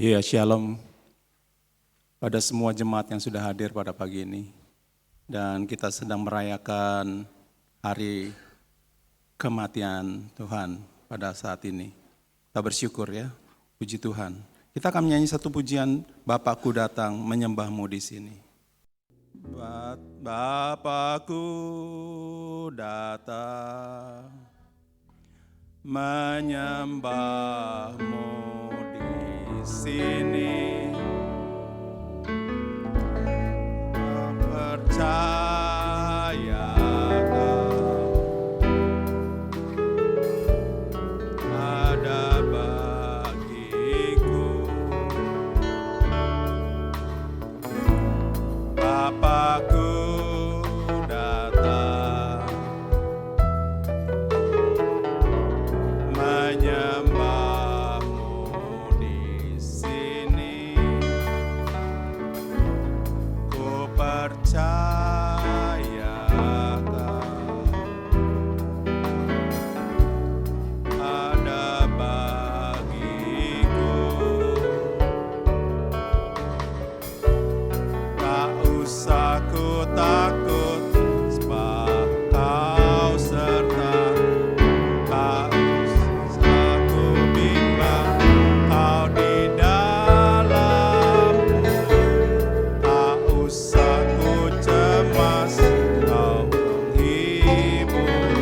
Ya, shalom pada semua jemaat yang sudah hadir pada pagi ini. Dan kita sedang merayakan hari kematian Tuhan pada saat ini. Kita bersyukur ya, puji Tuhan. Kita akan menyanyi satu pujian, Bapakku datang menyembahmu di sini. Bapakku datang menyembahmu di sini, percayakan ada bagiku. Bapakku datang menyembahmu di sini, ku percayakan ada bagiku. Tak usah ku takut, sebab Kau serta. Tak usah ku bimbang, Kau di dalamku. Tak usah ku cemas, Kau menghibur.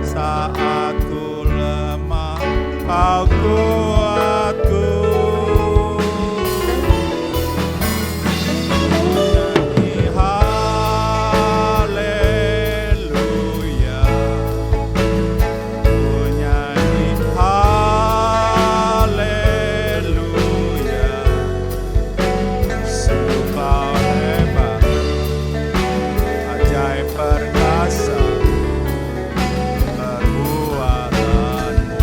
Saat ku lemah, Kau kuatku. Nyanyi haleluya, ku nyanyi haleluya. Sungguh Kau hebat, ajaib perkasa perbuatanmu.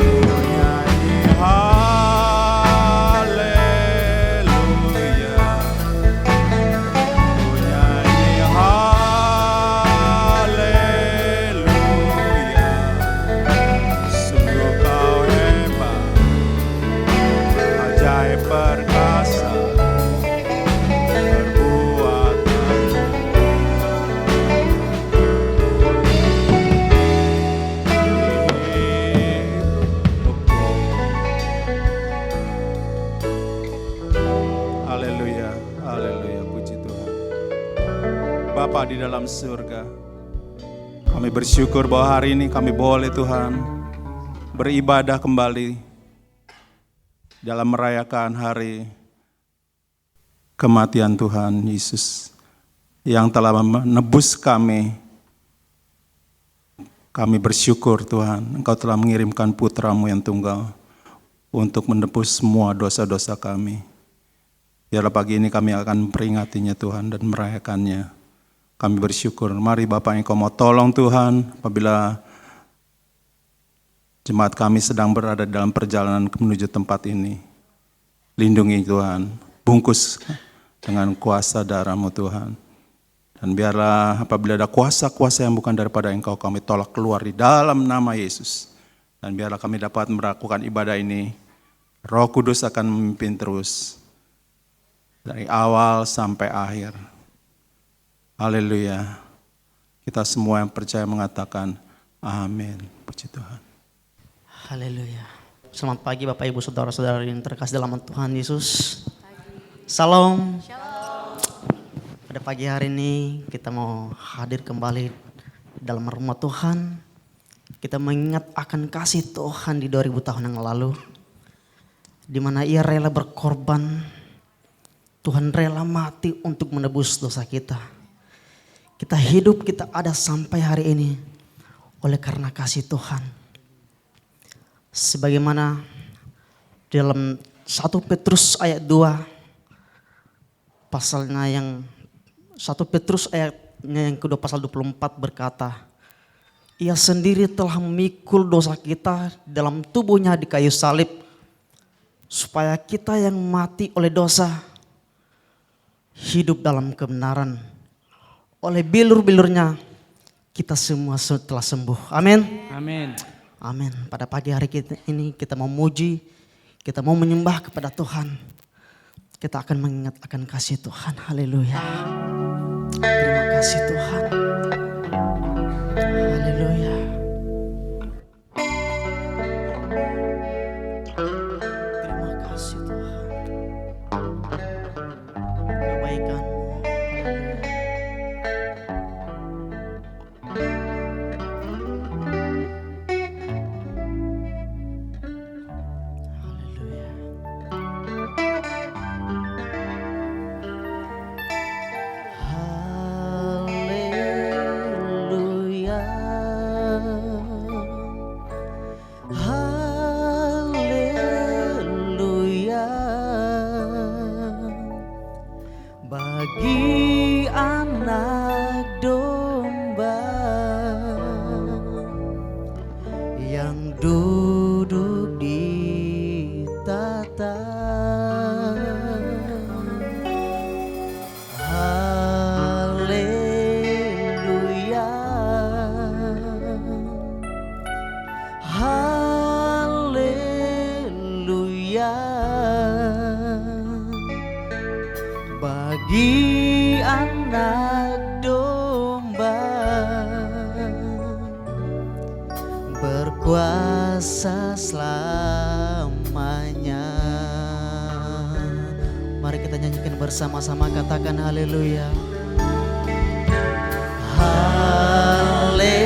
Ku nyanyi haleluya, ku nyanyi haleluya. Sungguh Kau hebat, ajaib perkasa perbuatanmu. Haleluya, haleluya, puji Tuhan. Bapa di dalam surga, kami bersyukur bahwa hari ini kami boleh Tuhan beribadah kembali dalam merayakan hari kematian Tuhan Yesus yang telah menebus kami. Kami bersyukur Tuhan, Engkau telah mengirimkan putra-Mu yang tunggal untuk menebus semua dosa-dosa kami. Biarlah pagi ini kami akan memperingatinya Tuhan dan merayakannya. Kami bersyukur. Mari Bapak Engkau mau tolong Tuhan apabila jemaat kami sedang berada dalam perjalanan menuju tempat ini. Lindungi Tuhan, bungkus dengan kuasa darah-Mu Tuhan. Dan biarlah apabila ada kuasa-kuasa yang bukan daripada Engkau, kami tolak keluar di dalam nama Yesus. Dan biarlah kami dapat melakukan ibadah ini, Roh Kudus akan memimpin terus. Dari awal sampai akhir. Haleluya. Kita semua yang percaya mengatakan amin. Puji Tuhan. Haleluya. Selamat pagi Bapak Ibu Saudara-saudara yang terkasih dalam Tuhan Yesus. Salam. Pada pagi hari ini kita mau hadir kembali dalam rumah Tuhan. Kita mengingat akan kasih Tuhan di 2000 tahun yang lalu. Di mana Ia rela berkorban. Tuhan rela mati untuk menebus dosa kita. Kita hidup, kita ada sampai hari ini oleh karena kasih Tuhan. Sebagaimana dalam 1 Petrus ayat 2 pasalnya yang 1 Petrus ayatnya yang kedua pasal 24 berkata, Ia sendiri telah memikul dosa kita dalam tubuhnya di kayu salib, supaya kita yang mati oleh dosa hidup dalam kebenaran. Oleh bilur-bilurnya kita semua telah sembuh. Amin. Amin. Amin. Pada pagi hari ini kita mau muji, kita mau menyembah kepada Tuhan. Kita akan mengingat akan kasih Tuhan. Haleluya. Terima kasih Tuhan. Haleluya. Terima kasih Tuhan. Kebaikan-Mu. Haleluya. Haleluya. Haleluya. Bagi anak domba yang duduk di tata. Haleluya. Haleluya. Bagi anak domba berkuasa selamanya. Mari kita nyanyikan bersama-sama, katakan haleluya. Haleluya.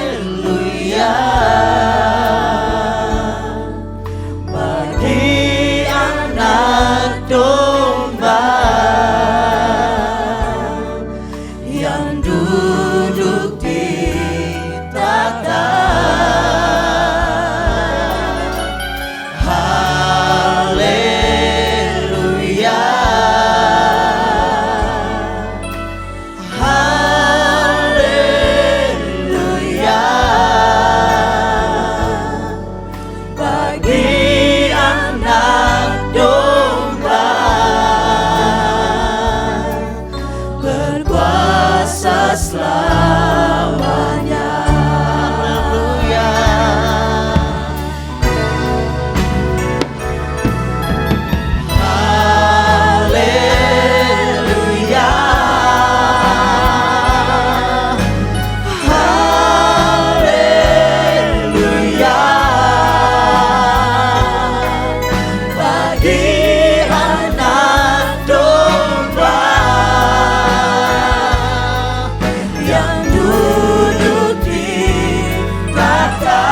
Haleluya. Bagi anak domba yang duduk di tata. Haleluya. Haleluya. Bagi anak domba berkuasa selamanya. Haleluya. Haleluya. Haleluya. Bagi anak domba yang duduk di tata.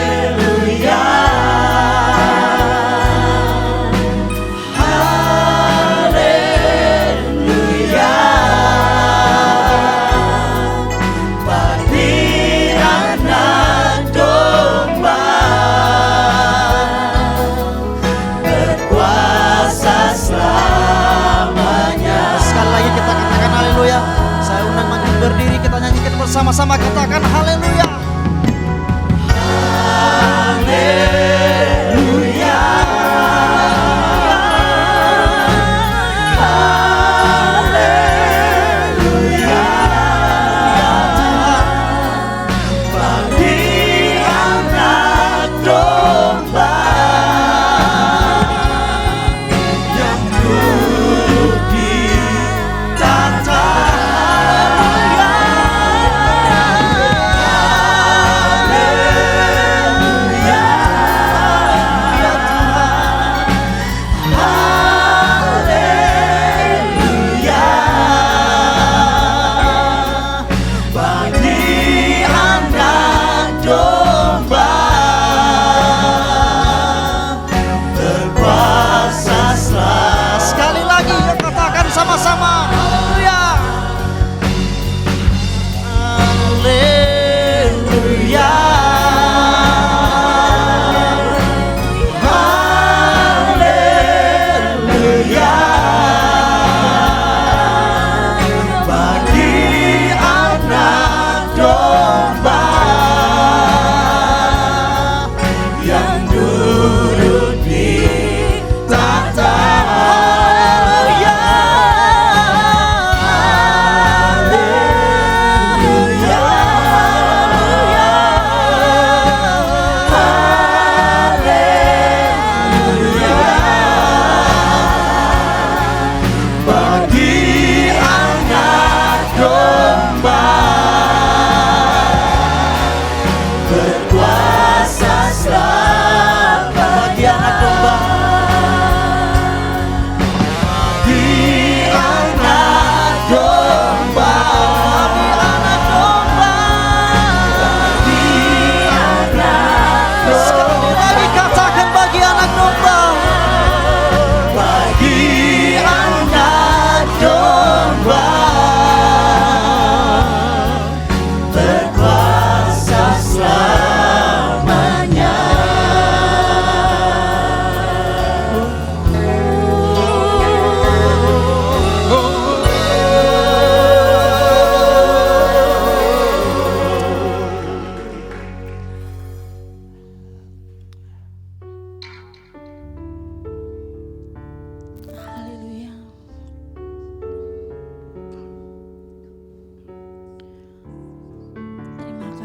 Haleluya. Haleluya. Bagi anak domba berkuasa selamanya. Sekali lagi kita katakan haleluya. Saya undang makin berdiri, kita nyanyikan bersama-sama, katakan haleluya. Haleluya. Haleluya. Bagi anak domba yang duduk di tata.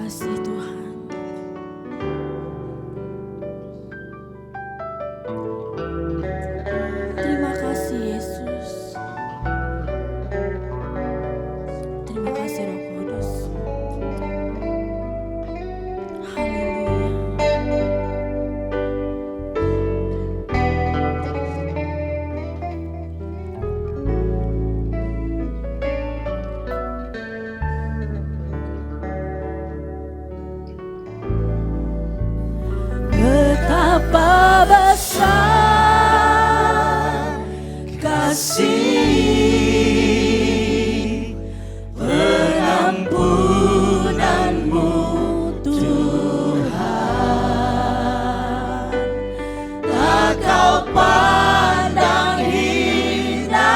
kasih Tuhan. Terima kasih Yesus. Terima kasih Roh Kudus. Haleluya. Betapa besar kasih pengampunan-Mu Tuhan. Tak Kau pandang hina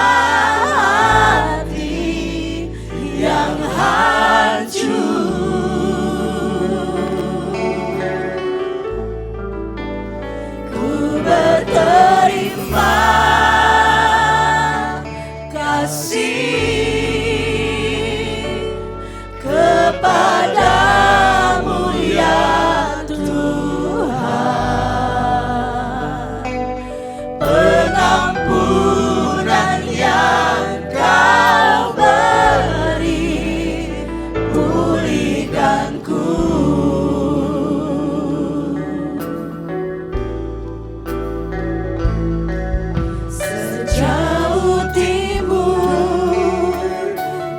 hati yang hancur. Berterima kasih kepadamu ya Tuhan. Pengampunan yang Kau beri pulihkanku. Sejauh timur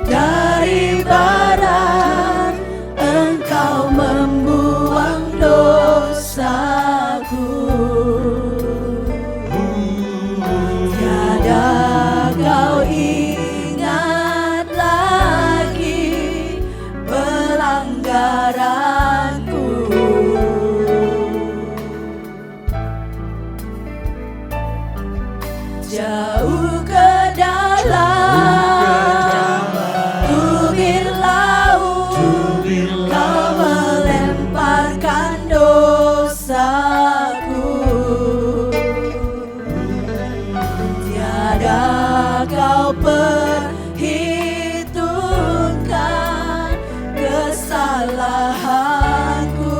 dari barat, Engkau membuang dosaku. Tiada Kau ingat lagi pelanggaranku. Jauh ke dalam tubir laut, Kau melemparkan dosaku. Tiada Kau perhitungkan kesalahanku.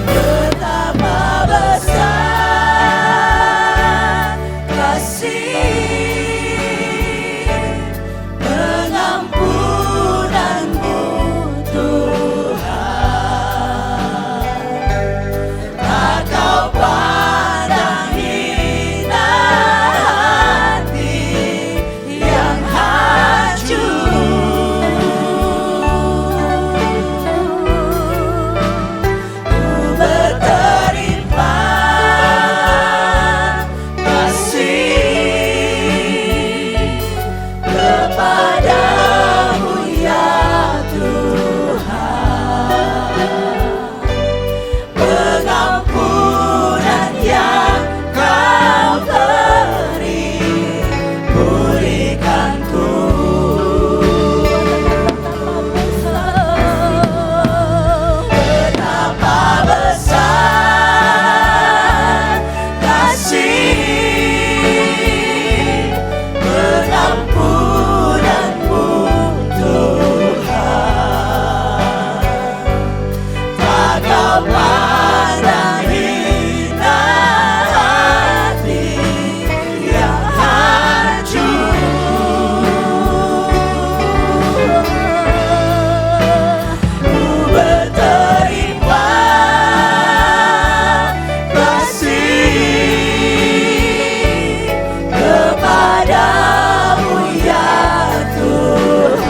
Betapa besar kasih pengampunan-Mu Tuhan. Tak Kau pandang hina hati yang hancur. Ku berterima kasih kepadamu ya Tuhan. Pengampunan yang Kau beri pulihkanku. Betapa besar kasih pengampunan-Mu Tuhan. Tak Kau pandang hina hati yang hancur. Ku berterima kasih kepadamu ya Tuhan.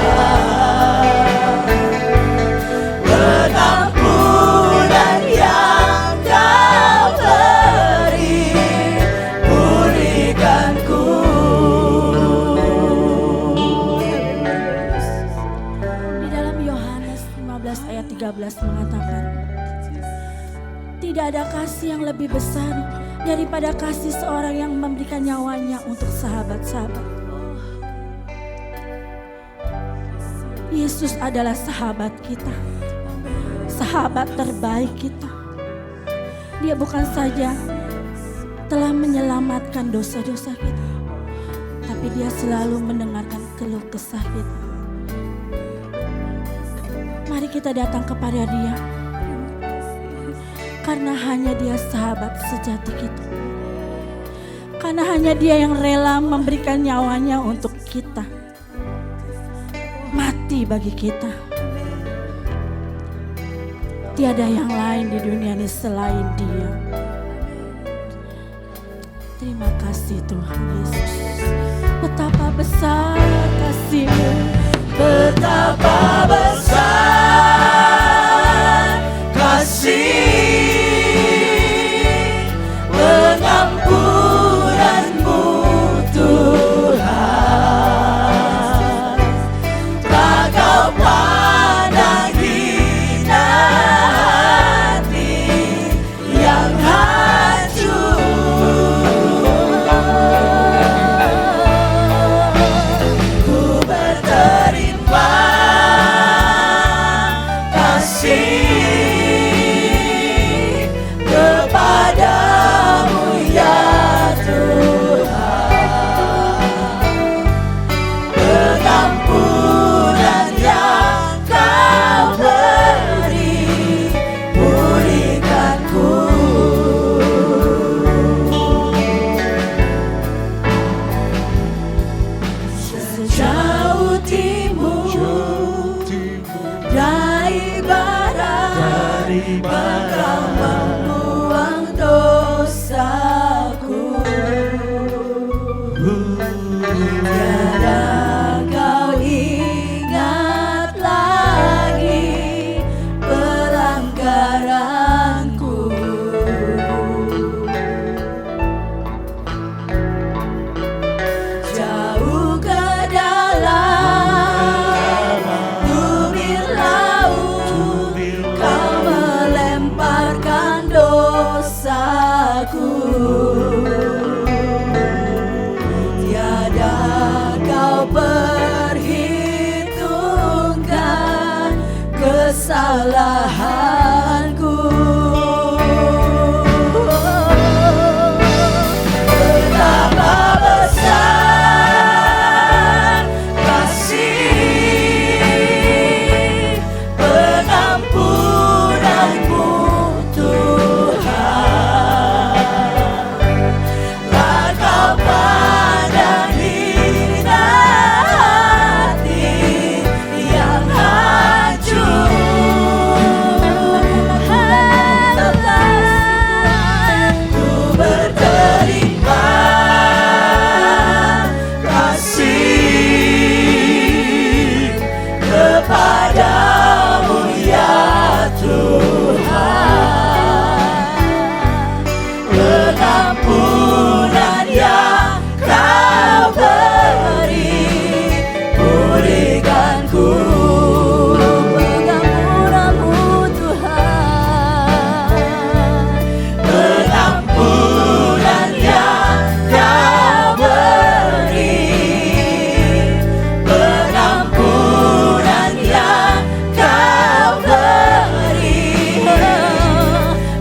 Pengampunan yang Kau beri pulihkanku. Di dalam Yohanes 15 ayat 13 mengatakan, tidak ada kasih yang lebih besar daripada kasih seorang yang memberikan nyawanya untuk sahabat-sahabat. Yesus adalah sahabat kita, sahabat terbaik kita. Dia bukan saja telah menyelamatkan dosa-dosa kita, tapi Dia selalu mendengarkan keluh kesah kita. kita datang kepada Dia. Karena hanya Dia sahabat sejati kita. Karena hanya Dia yang rela memberikan nyawanya untuk kita. Mati bagi kita. Tiada yang lain di dunia ini selain Dia. Terima kasih Tuhan Yesus. Betapa besar kasih-Mu. Betapa besar kasih pengampunan-Mu Tuhan. Tak Kau pandang hina hati yang hancur. Ku berterima kasih kepadamu ya Tuhan. Pengampunan yang Kau beri, pulihkanku. Sejauh timur dari barat, Engkau membuang dosaku. Tiada Kau ingat lagi pelanggaranku. Jauh ke dalam tubir laut, Kau melemparkan dosaku. Tiada Kau perhitungkan kesalahanku. Betapa besar kasih pengampunan-Mu Tuhan. Tak Kau pandang hina hati yang hancur. Ku berterima kasih kepadamu ya Tuhan. Pengampunan yang Kau beri, pulihkanku. Pengampunan-Mu Tuhan. Pengampunan yang Kau beri, pengampunan yang Kau beri,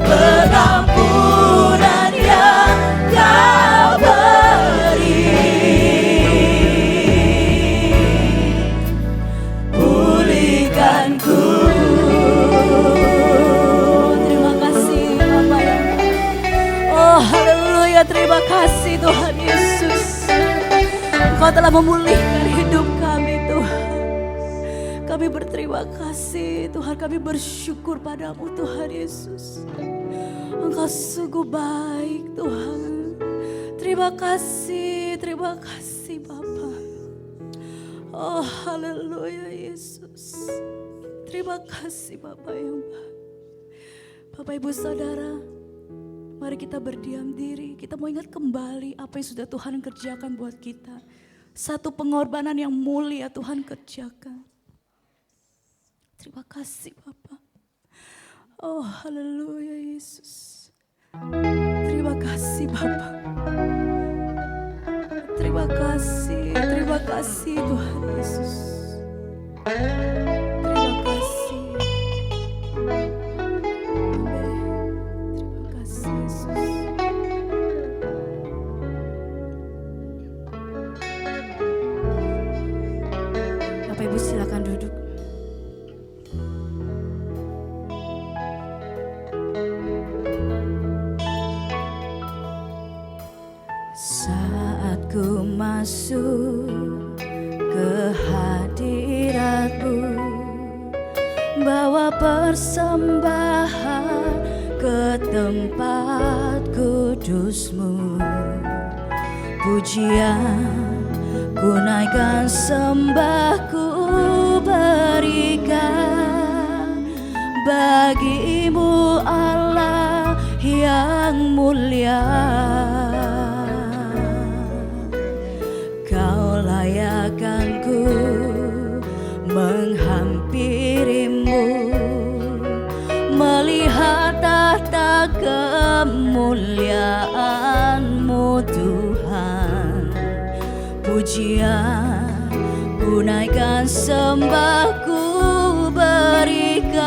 pengampunan yang Kau beri, pulihkanku. Terima kasih Bapa yang baik. Oh haleluya, terima kasih Tuhan Yesus. Engkau telah memulihkan hidup kami Tuhan. Kami berterima kasih Tuhan, kami bersyukur padamu Tuhan Yesus. Engkau sungguh baik Tuhan. Terima kasih Bapa. Oh haleluya Yesus. Terima kasih Bapa yang baik. Bapak Ibu Saudara, mari kita berdiam diri. Kita mau ingat kembali apa yang sudah Tuhan kerjakan buat kita. Satu pengorbanan yang mulia Tuhan kerjakan. Terima kasih Bapa. Oh haleluya Yesus. Terima kasih Bapa. Terima kasih Tuhan Yesus. Terima kasih. Amin. Terima kasih Yesus. Bapak Ibu silakan duduk. Saat ku masuk ke hadirat-Mu, bawa persembahan ke tempat kudus-Mu. Pujian ku naikkan, sembah ku berikan bagi-Mu Allah yang mulia. Kau layakkan ku menghampiri-Mu, melihat tahta kemuliaan-Mu Tuhan. Pujian ku naikkan, sembah ku berikan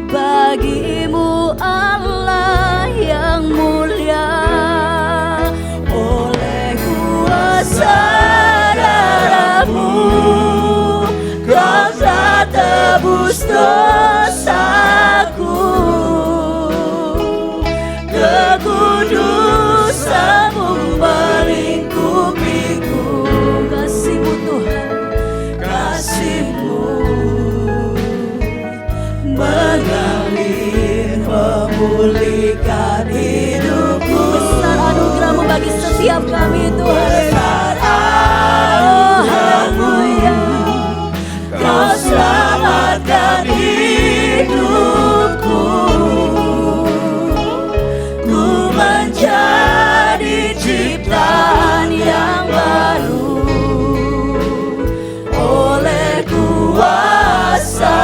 bagi-Mu Allah yang mulia. Oleh kuasa darah-Mu Kau telah tebus dosaku, kekudusan-Mu melingkupiku. Kasih-Mu Tuhan, kasih-Mu mengalir, memulihkan hidupku. Besar anugerah-Mu bagi setiap kami Tuhan. Oh haleluya, Kau selamatkan hidupku. Ku menjadi ciptaan yang baru oleh kuasa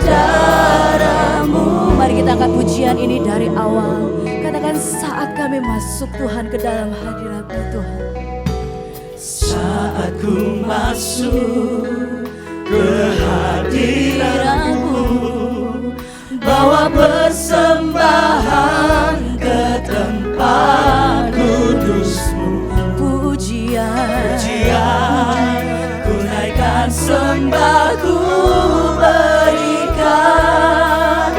darah-Mu. Mari kita angkat pujian ini dari awal. Katakan, saat kami masuk Tuhan ke dalam hadirat-Mu Tuhan. Saat ku masuk ke hadirat-Mu, bawa persembahan ke tempat kudus-Mu. Pujian ku naikkan, sembah ku berikan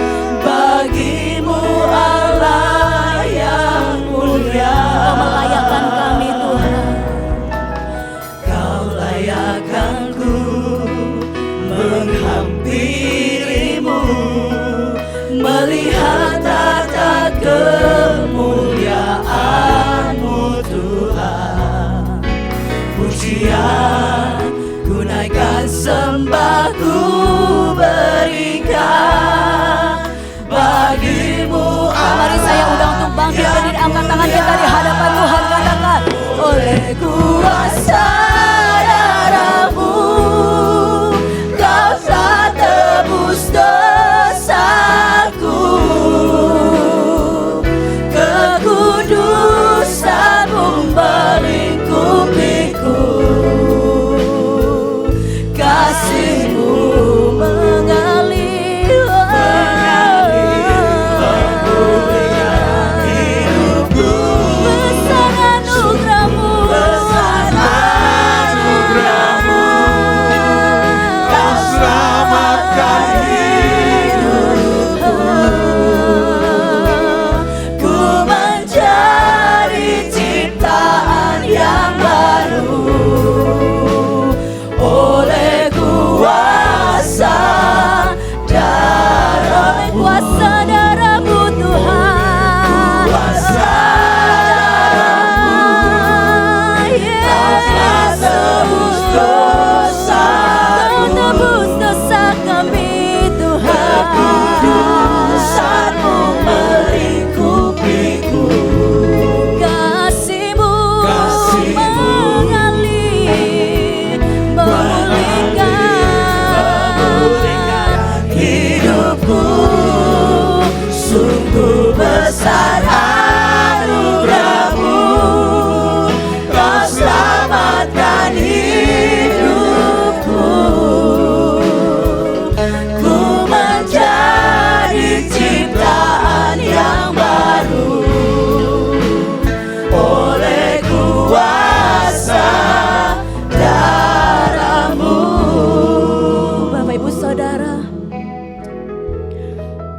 bagi-Mu Allah yang mulia. Kau melayakkan kami Tuhan, Kau layakkan ku menghampiri-Mu, melihat tahta kemuliaan-Mu Tuhan. Pujian ku naikkan, sembah ku berikan bagi-Mu. Mari saya undang untuk bangkit berdiri, angkat tangan kita di hadapan Tuhan. Katakan, oleh kuasa darah-Mu Kau telah tebus dosaku, kekudusan-Mu melingkupiku. Kasih-Mu mengalir, memulihkan hidupku. Besar anugerah-Mu, Kau selamatkan hidupku. Ku menjadi ciptaan yang baru oleh kuasa darah-Mu. Kuasa darah-Mu Tuhan, kuasa darah-Mu Kau tebus dosa, Kau tebus dosa kami Tuhan. Kekudusan-Mu melingkupiku. Kasih-Mu mengalir, memulihkan hidupku. Sungguh besar anugerah-Mu, Kau selamatkan hidupku. Ku menjadi ciptaan yang baru oleh kuasa darah-Mu. Bapak Ibu Saudara,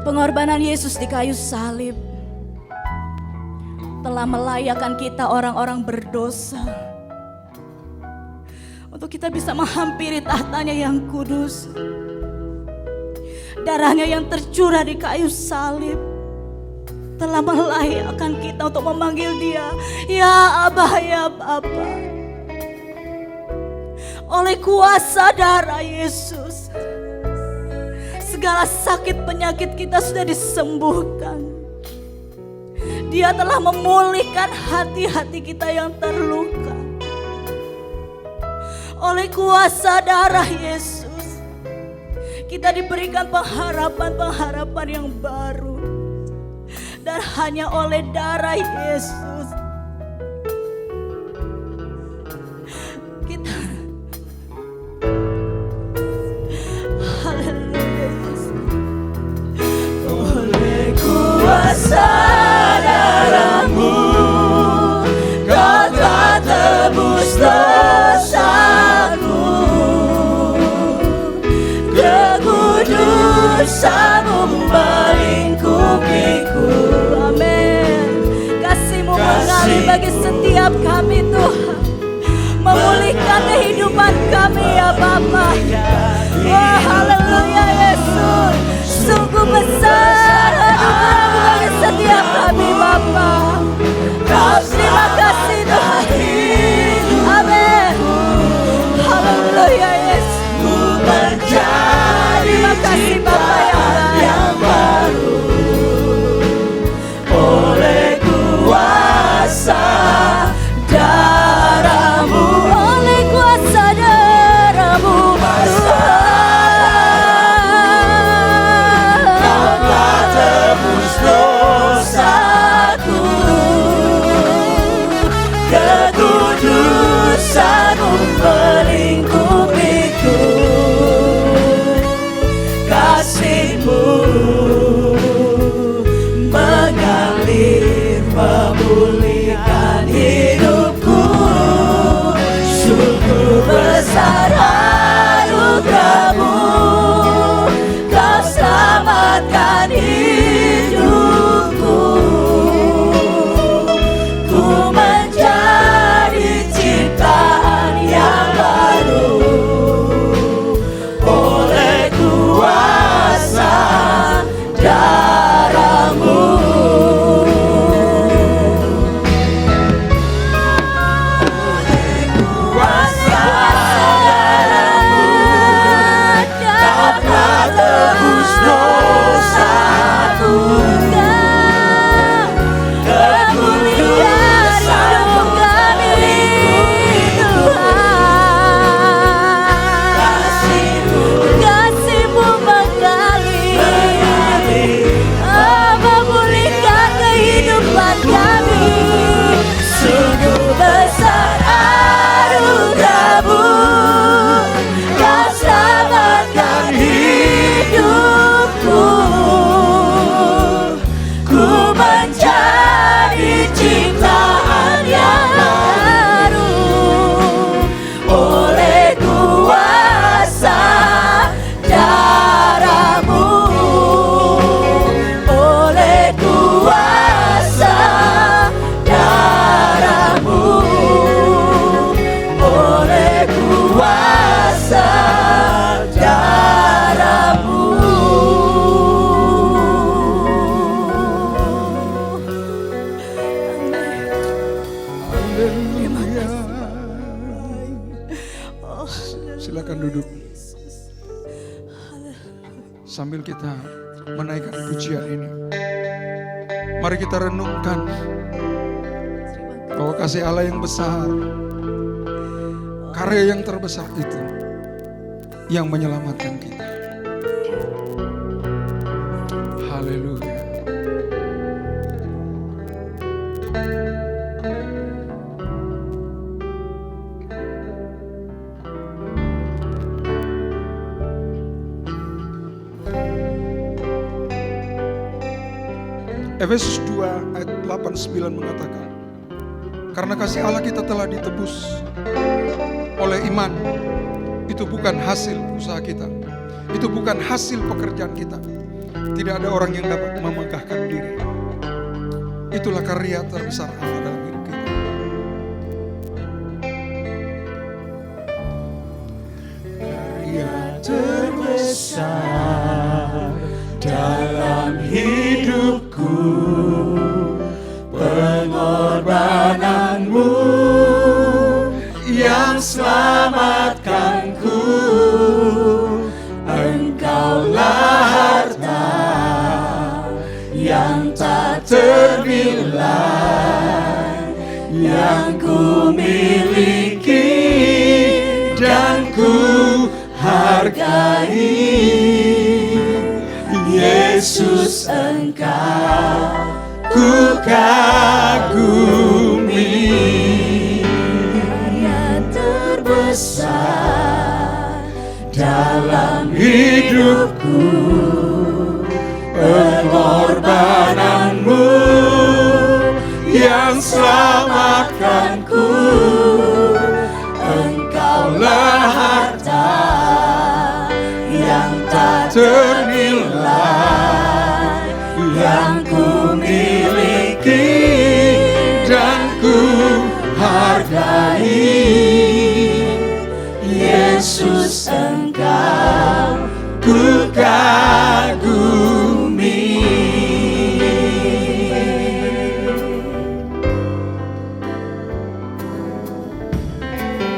pengorbanan Yesus di kayu salib telah melayakkan kita orang-orang berdosa untuk kita bisa menghampiri tahtanya yang kudus. Darahnya yang tercurah di kayu salib telah melayakkan kita untuk memanggil Dia, ya Abah, ya Bapa. Oleh kuasa darah Yesus, segala sakit penyakit kita sudah disembuhkan. Dia telah memulihkan hati-hati kita yang terluka. Oleh kuasa darah Yesus, kita diberikan pengharapan-pengharapan yang baru. Dan hanya oleh darah Yesus kita, haleluya Yesus. Oleh kuasa darah-Mu Kau telah tebus dosaku, kekudusan-Mu melingkupiku. Amin. Kasih-Mu mengalir bagi setiap kami Tuhan, memulihkan kehidupan kami ya Bapa. Oh haleluya Yesus, sungguh besar anugerah-Mu bagi setiap kami Bapa. Terima kasih Tuhan. Amin. Haleluya Yesus. Terima kasih Bapa yang baru. Oleh kuasa darah-Mu, oleh kuasa darah-Mu Tuhan, Kau telah tebus dosaku, kekudusan-Mu melingkupiku. Kasih-Mu mengalir memulihkan hidupku. Sungguh besar anugerah-Mu, Kau selamatkan hidupku. Ku menjadi ciptaan yang baru oleh kuasa darah-Mu. Oleh kuasa darah-Mu Kau telah tebus dosaku, kekudusan-Mu melingkupi Tuhan. Kasih-Mu mengalir memulihkan kehidupan kami. Sungguh besar anugerah-Mu, Kau selamatkan hidupku. Ku menjadi ciptaan yang baru oleh kuasa darah-Mu, oleh kuasa darah-Mu, oleh kuasa darah-Mu. Silakan duduk. Sambil kita menaikkan pujian ini, mari kita renungkan bahwa kasih Allah yang besar, karya yang terbesar itu yang menyelamatkan kita. Haleluya. Efesus 2 ayat 8-9 mengatakan, karena kasih Allah kita telah ditebus oleh iman. Itu bukan hasil usaha kita, itu bukan hasil pekerjaan kita. Tidak ada orang yang dapat memegahkan diri. Itulah karya terbesar Allah dalam hidup kita. Karya terbesar dalam hidupku, pengorbananmu yang selamatkanku. Engkaulah harta yang tak ternilai yang ku miliki dan ku hargai. Yesus, Engkau ku kagumi. Karya terbesar dalam hidupku, pengorbananmu yang selamatkanku. Engkaulah harta yang tak ternilai yang ku miliki dan ku hargai. Yesus, Engkau ku kagumi.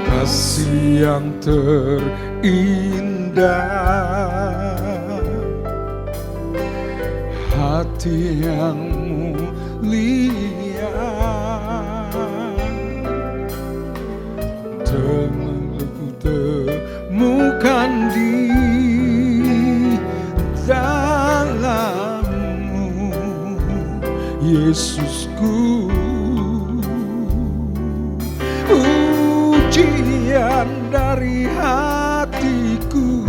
Kasih yang terindah, hati yang mulia, ku temukan di dalammu, Yesusku. Ujian dari hatiku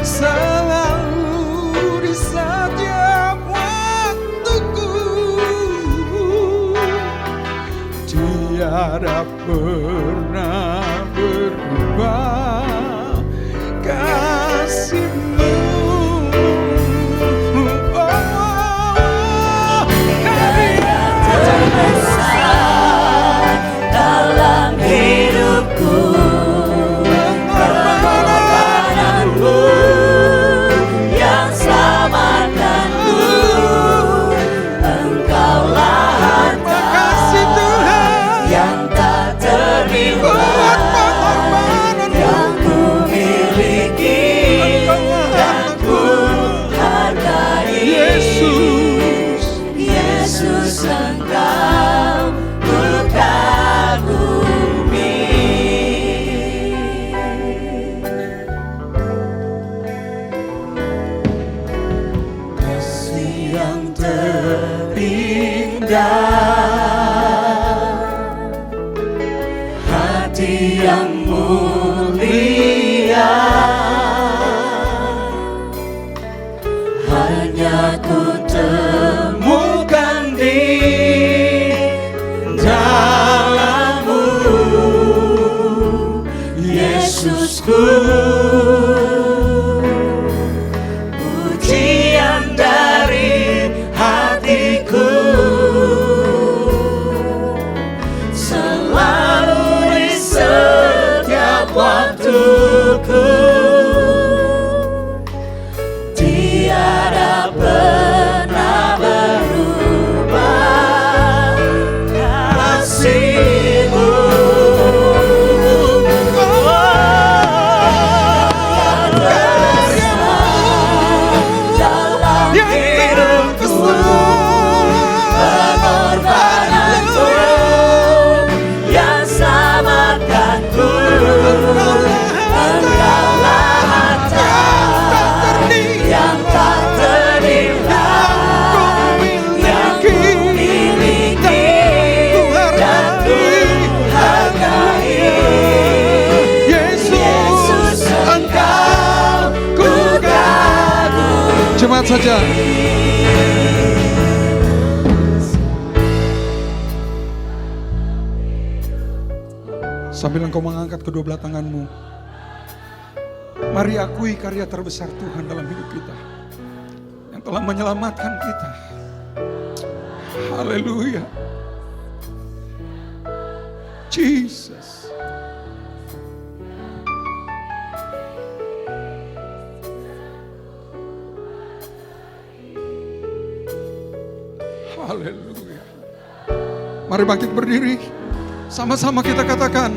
selalu di setiap waktuku, tiada pernah berubah kasih-Mu. Dalam hidupku, pengorbananmu yang selamatkanku. Engkaulah harta yang tak ternilai yang ku miliki dan ku hargai. Yesus, Engkau ku kagumi. Kasih yang terindah, hati yang mulia, hanya ku temukan di dalammu, Yesusku. Pujian dari hatiku selalu di setiap waktuku, tiada pernah berubah kasih-Mu. Dalam hidupku, pengorbananmu yang selamatkanku. Engkaulah harta yang tak ternilai yang ku miliki dan ku hargai. Yesus, Engkau ku kagumi. Jemaat saja. Sambil engkau mengangkat kedua belah tanganmu, mari akui karya terbesar Tuhan dalam hidup kita, yang telah menyelamatkan kita, Haleluya. Jesus. Haleluya. Mari bangkit berdiri. Sama-sama kita katakan.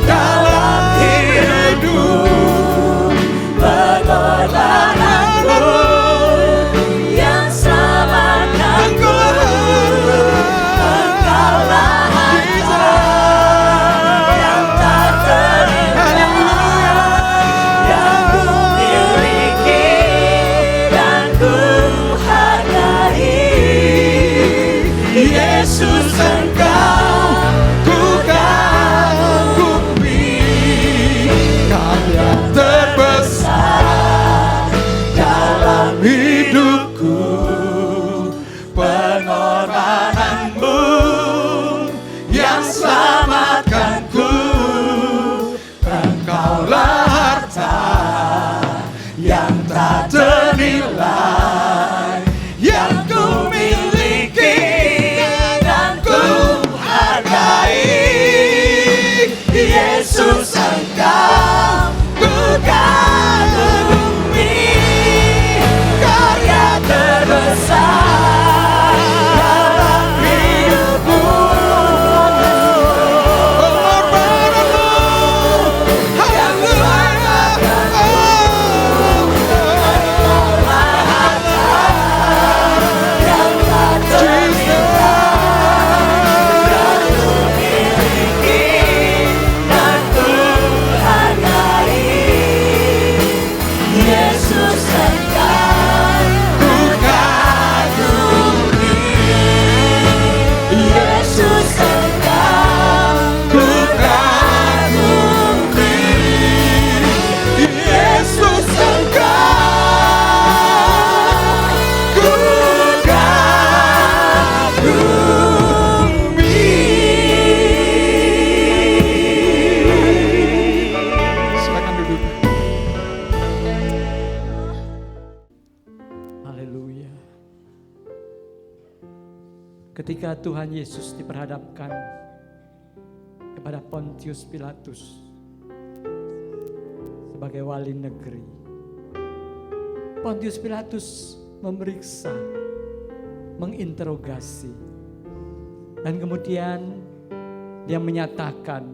Dalam hidup pengorbananmu yang selamatkanku, Engkaulah harta yang tak ternilai yang ku miliki dan ku hargai. Yesus, Engkau ku kagumi, karya terbesar dalam hidupku, pengorbananmu yang selamatkanku, Engkaulah harta yang tak ternilai yang ku miliki dan ku hargai. Yesus, Engkau ku kagumi, karya terbesar dalam hidupku, pengorbananmu yang selamatkanku, Engkaulah harta yang tak ternilai yang ku miliki dan ku hargai. Yesus, Engkau ku kagumi. Yesus, Engkau ku kagumi. Yesus, Engkau ku kagumi. Silakan duduk. Haleluya. Ketika Tuhan Yesus diperhadapkan kepada Pontius Pilatus sebagai wali negeri, Pontius Pilatus memeriksa, menginterogasi, dan kemudian dia menyatakan,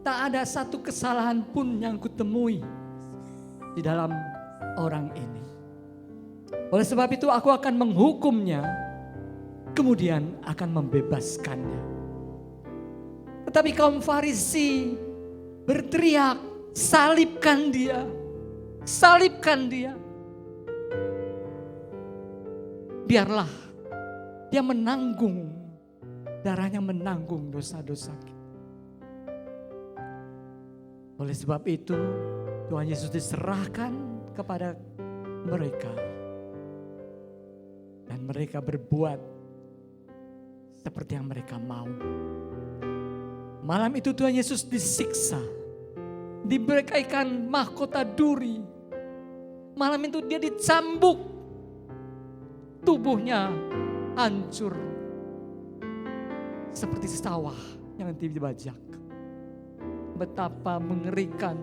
tak ada satu kesalahan pun yang kutemui di dalam orang ini. Oleh sebab itu aku akan menghukumnya, kemudian akan membebaskannya. Tetapi kaum Farisi berteriak, salibkan dia, salibkan dia. Biarlah dia menanggung, darahnya menanggung dosa-dosa kita. Oleh sebab itu Tuhan Yesus diserahkan kepada mereka. Dan mereka berbuat seperti yang mereka mau. Malam itu Tuhan Yesus disiksa, diberikan mahkota duri. Malam itu dia dicambuk, tubuhnya hancur seperti sawah yang dibajak. Betapa mengerikan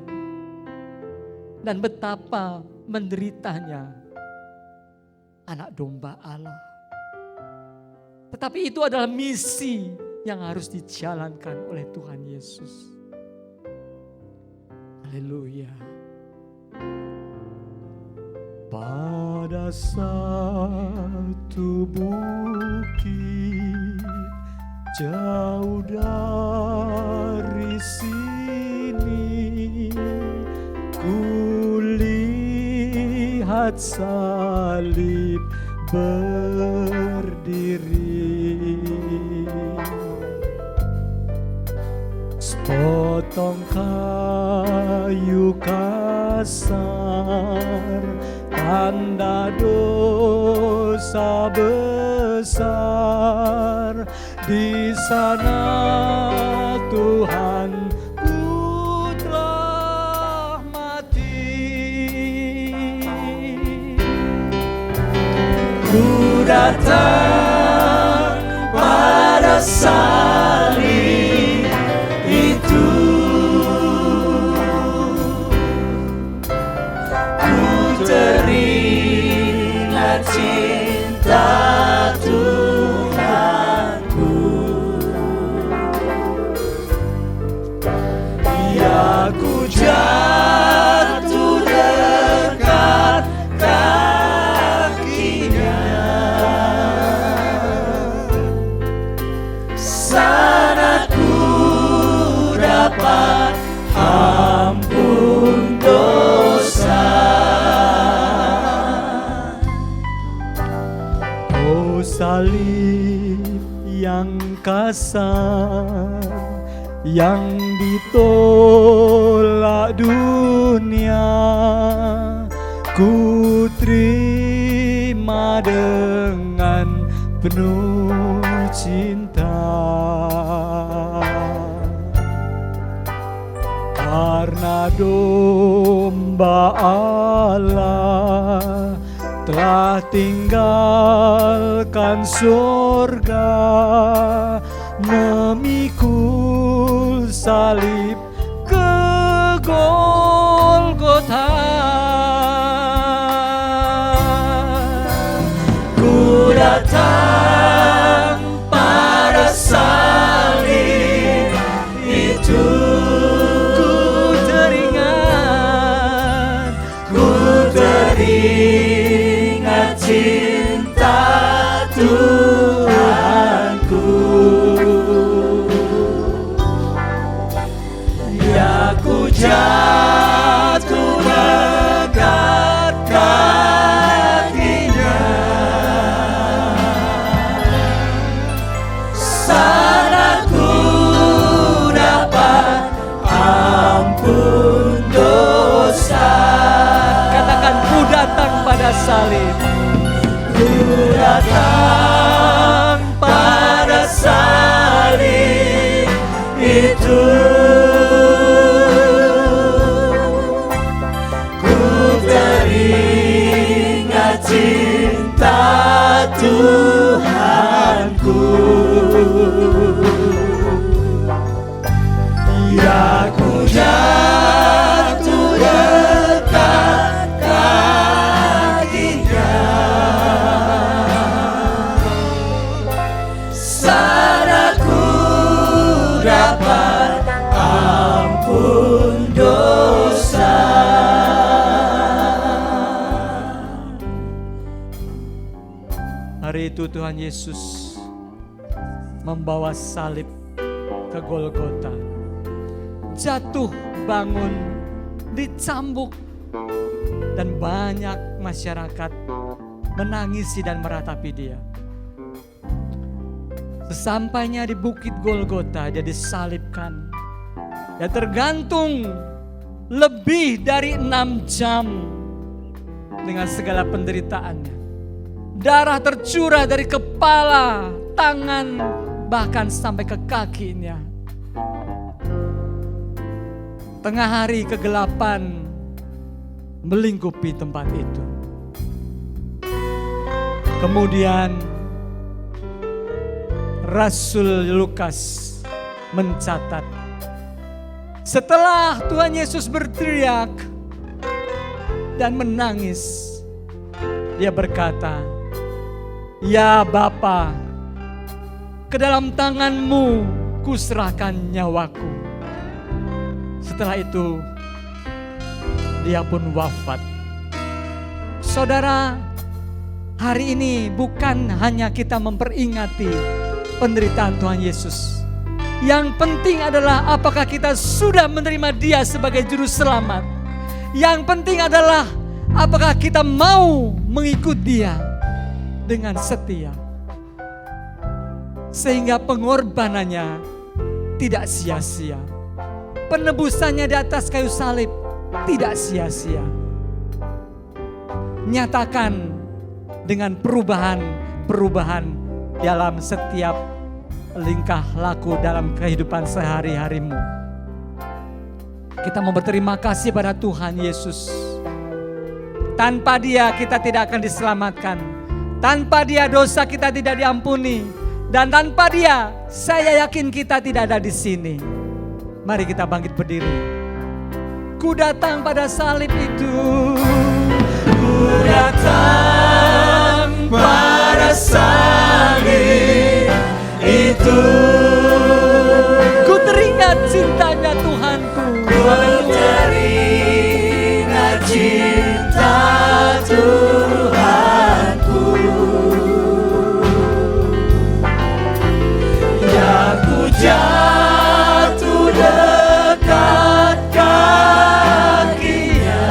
dan betapa menderitanya anak domba Allah. Tetapi itu adalah misi yang harus dijalankan oleh Tuhan Yesus. Haleluya. Pada satu bukit jauh dari sini, kulihat salib berdiri, sepotong kayu kasar, tanda dosa besar. Di sana Tuhanku telah mati. ku datang pada salib itu. Ku teringat cinta Tuhanku. Ya, ku jatuh dekat kakinya. Sana ku dapat ampun dosa. Oh, salib yang kasar, yang ditolak dunia, ku terima dengan penuh cinta. Karena domba Allah telah tinggalkan surga, memikul salib ke Golgota. Ku datang pada salib itu. Ku teringat cinta Tuhanku. Ya, ku jatuh dekat kakinya. Sana ku dapat ampun dosa. Katakan, ku datang pada salib. Ku datang pada salib itu. Ku teringat cinta Tuhanku. Ya, ku jatuh dekat kakinya. Sana ku dapat ampun dosa. Hari itu Tuhan Yesus membawa salib ke Golgota. Jatuh bangun, dicambuk, dan banyak masyarakat menangisi dan meratapi dia. Sesampainya di bukit Golgota, dia disalibkan. Dia tergantung lebih dari 6 jam dengan segala penderitaannya. Darah tercurah dari kepala, tangan, bahkan sampai ke kakinya. Tengah hari kegelapan melingkupi tempat itu. Kemudian Rasul Lukas mencatat, setelah Tuhan Yesus berteriak dan menangis, dia berkata, "Ya Bapa, ke dalam tangan-Mu kuserahkan nyawaku." Setelah itu dia pun wafat. Saudara, hari ini bukan hanya kita memperingati penderitaan Tuhan Yesus. Yang penting adalah apakah kita sudah menerima Dia sebagai juru selamat. Yang penting adalah apakah kita mau mengikut Dia dengan setia. Sehingga pengorbanannya tidak sia-sia. Penebusannya di atas kayu salib tidak sia-sia. Nyatakan dengan perubahan dalam setiap lingkah laku dalam kehidupan sehari-harimu. Kita mau berterima kasih pada Tuhan Yesus. Tanpa Dia kita tidak akan diselamatkan. Tanpa Dia dosa kita tidak diampuni. Dan tanpa Dia, saya yakin kita tidak ada di sini. Mari kita bangkit berdiri. Ku datang pada salib itu. Ku datang pada salib itu. Ku teringat cintanya Tuhanku. Ku teringat cinta Tuhanku. Ya ku jatuh dekat kakinya.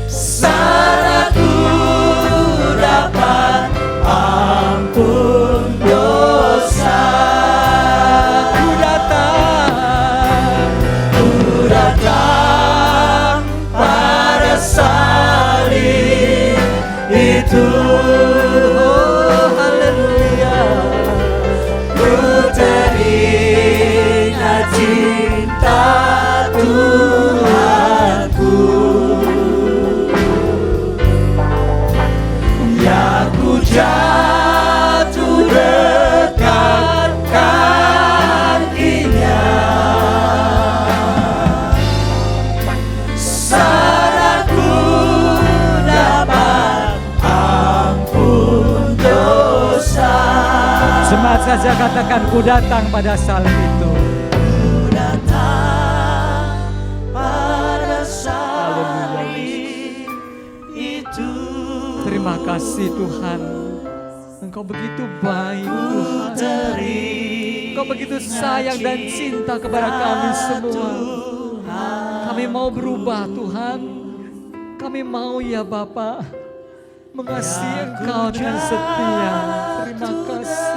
Sana ku dapat ampun dosa. Ku datang pada salib itu. Oh, haleluya. Ku teringat cinta Tuhanku. Ya ku jatuh dekat kakinya. Sana ku dapat ampun dosa. Semangat saja katakan, ku datang pada salib itu. Ku datang pada salib itu. Terima kasih Tuhan. Engkau begitu baik Tuhan. Engkau begitu sayang dan cinta kepada kami semua. Kami mau berubah Tuhan. Kami mau ya Bapa mengasihi Engkau dengan setia. Terima kasih.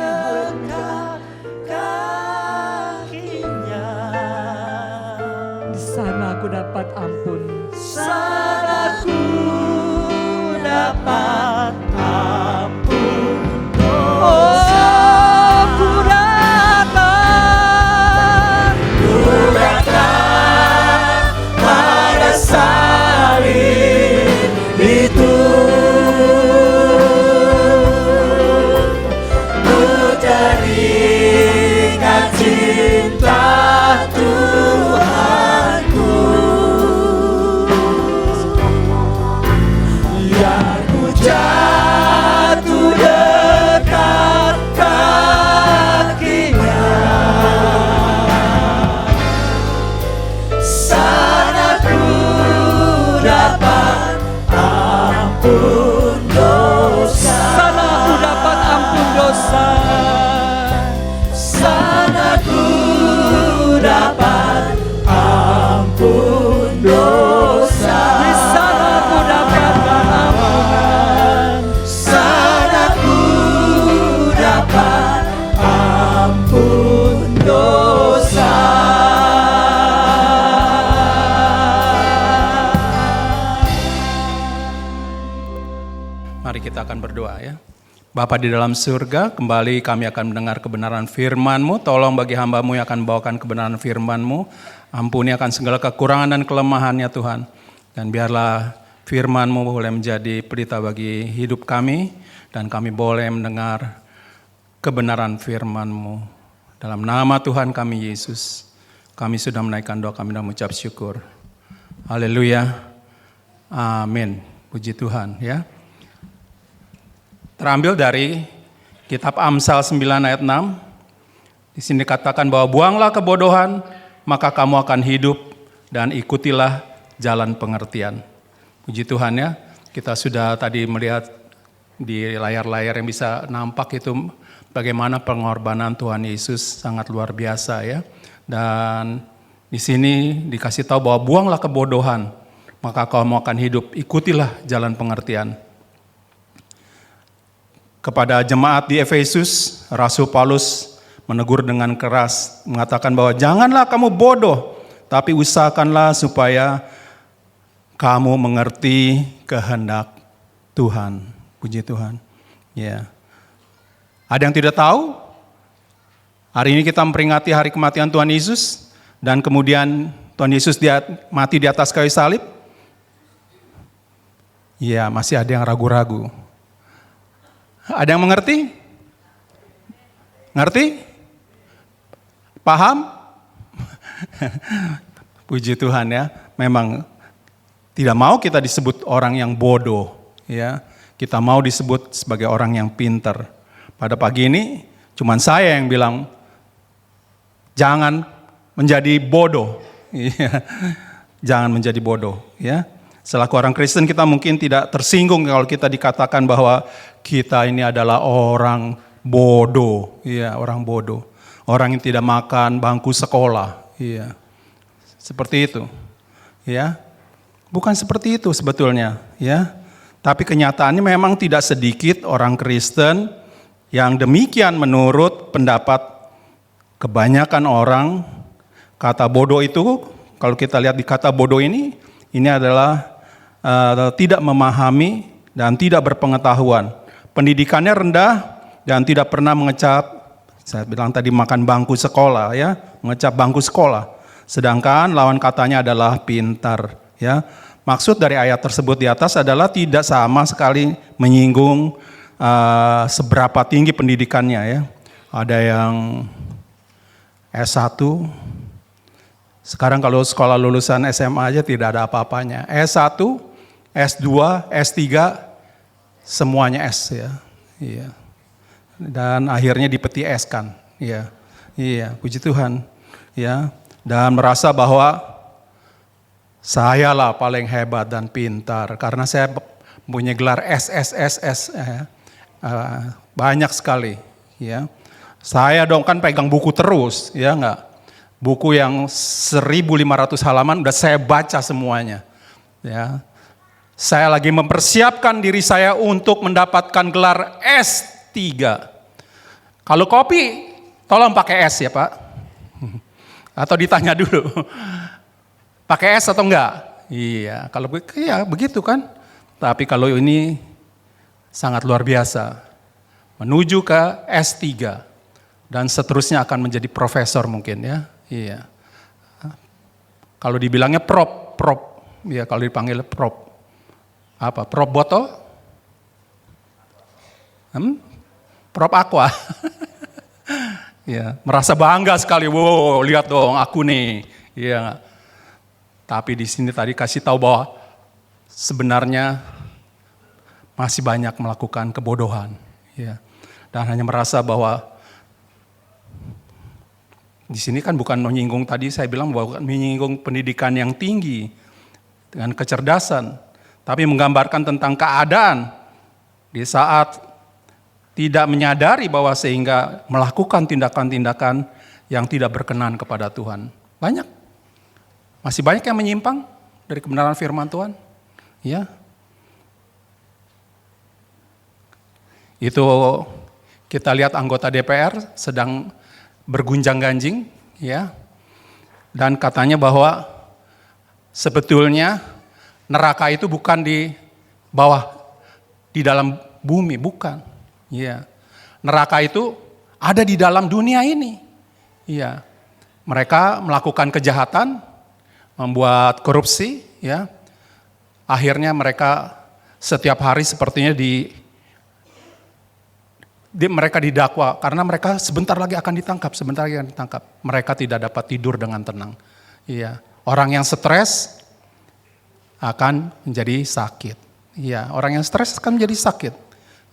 Di sana aku dapat ampun. Sana aku dapat ampun dosa. Oh, ku datang pada salib itu. Ku teringat cinta Tuhanku. Ya ku jatuh dekat kakinya. Sana ku dapat ampun dosa. Sana ku dapat ampun dosa. Sana ku dapat ampun dosa. Di sana ku dapat ampunan. Sana ku dapat ampun dosa. Mari kita akan berdoa ya. Bapa di dalam surga, kembali kami akan mendengar kebenaran firman-Mu. Tolong bagi hamba-Mu yang akan membawakan kebenaran firman-Mu. Ampuni akan segala kekurangan dan kelemahannya Tuhan. Dan biarlah firman-Mu boleh menjadi pelita bagi hidup kami. Dan kami boleh mendengar kebenaran firman-Mu. Dalam nama Tuhan kami Yesus, kami sudah menaikkan doa kami dan mengucap syukur. Haleluya. Amin. Puji Tuhan ya. Terambil dari kitab Amsal 9 ayat 6. Di sini dikatakan bahwa buanglah kebodohan, maka kamu akan hidup dan ikutilah jalan pengertian. Puji Tuhan ya. Kita sudah tadi melihat di layar-layar yang bisa nampak itu bagaimana pengorbanan Tuhan Yesus sangat luar biasa ya. Dan di sini dikasih tahu bahwa buanglah kebodohan, maka kamu akan hidup, ikutilah jalan pengertian. Kepada jemaat di Efesus, Rasul Paulus menegur dengan keras, mengatakan bahwa janganlah kamu bodoh, tapi usahakanlah supaya kamu mengerti kehendak Tuhan. Puji Tuhan. Ya. Ada yang tidak tahu? Hari ini kita memperingati hari kematian Tuhan Yesus, dan kemudian Tuhan Yesus mati di atas kayu salib. Iya, masih ada yang ragu-ragu. Ada yang mengerti? Ngerti? Paham? Puji Tuhan ya. Memang tidak mau kita disebut orang yang bodoh, ya. Kita mau disebut sebagai orang yang pintar. Pada pagi ini cuman saya yang bilang jangan menjadi bodoh. Iya. Jangan menjadi bodoh, ya. Selaku orang Kristen kita mungkin tidak tersinggung kalau kita dikatakan bahwa kita ini adalah orang bodoh, iya, orang bodoh. Orang yang tidak makan bangku sekolah, iya. Seperti itu. Ya. Bukan seperti itu sebetulnya, ya. Tapi kenyataannya memang tidak sedikit orang Kristen yang demikian menurut pendapat kebanyakan orang. Kata bodoh itu, kalau kita lihat di kata bodoh ini adalah tidak memahami dan tidak berpengetahuan. Pendidikannya rendah dan tidak pernah mengecap, saya bilang tadi makan bangku sekolah, ya, mengecap bangku sekolah. Sedangkan lawan katanya adalah pintar, ya. Maksud dari ayat tersebut di atas adalah tidak sama sekali menyinggung seberapa tinggi pendidikannya, ya. Ada yang S1, sekarang kalau sekolah lulusan SMA aja tidak ada apa-apanya. S1, S2, S3, semuanya S, ya. Iya. Dan akhirnya dipeti S kan, iya. Iya, puji Tuhan, ya. Dan merasa bahwa saya lah paling hebat dan pintar karena saya punya gelar SSSS, banyak sekali, ya. Saya dong kan pegang buku terus, ya enggak. Buku yang 1.500 halaman udah saya baca semuanya, ya. Saya lagi mempersiapkan diri saya untuk mendapatkan gelar S3. Kalau kopi, tolong pakai S ya Pak. Atau ditanya dulu, pakai S atau enggak? Iya, kalau ya begitu kan. Tapi kalau ini sangat luar biasa, menuju ke S3 dan seterusnya akan menjadi profesor mungkin ya. Iya. Kalau dibilangnya prop, ya kalau dipanggil prop, apa? Prop botol? Prop aqua. Ya, merasa bangga sekali. Wow, lihat dong aku nih. Iya. Tapi di sini tadi kasih tahu bahwa sebenarnya masih banyak melakukan kebodohan, ya. Dan hanya merasa bahwa di sini kan bukan menyinggung, tadi saya bilang bahwa bukan menyinggung pendidikan yang tinggi dengan kecerdasan, tapi menggambarkan tentang keadaan di saat tidak menyadari bahwa sehingga melakukan tindakan-tindakan yang tidak berkenan kepada Tuhan. Masih banyak yang menyimpang dari kebenaran firman Tuhan. Ya. Itu kita lihat anggota DPR sedang bergunjang-ganjing, ya. Dan katanya bahwa sebetulnya neraka itu bukan di bawah, di dalam bumi, bukan. Ya. Neraka itu ada di dalam dunia ini. Ya. Mereka melakukan kejahatan, membuat korupsi, ya. Akhirnya mereka setiap hari sepertinya mereka didakwa karena mereka sebentar lagi akan ditangkap. Mereka tidak dapat tidur dengan tenang. Iya, orang yang stres akan menjadi sakit. Iya, orang yang stres akan menjadi sakit.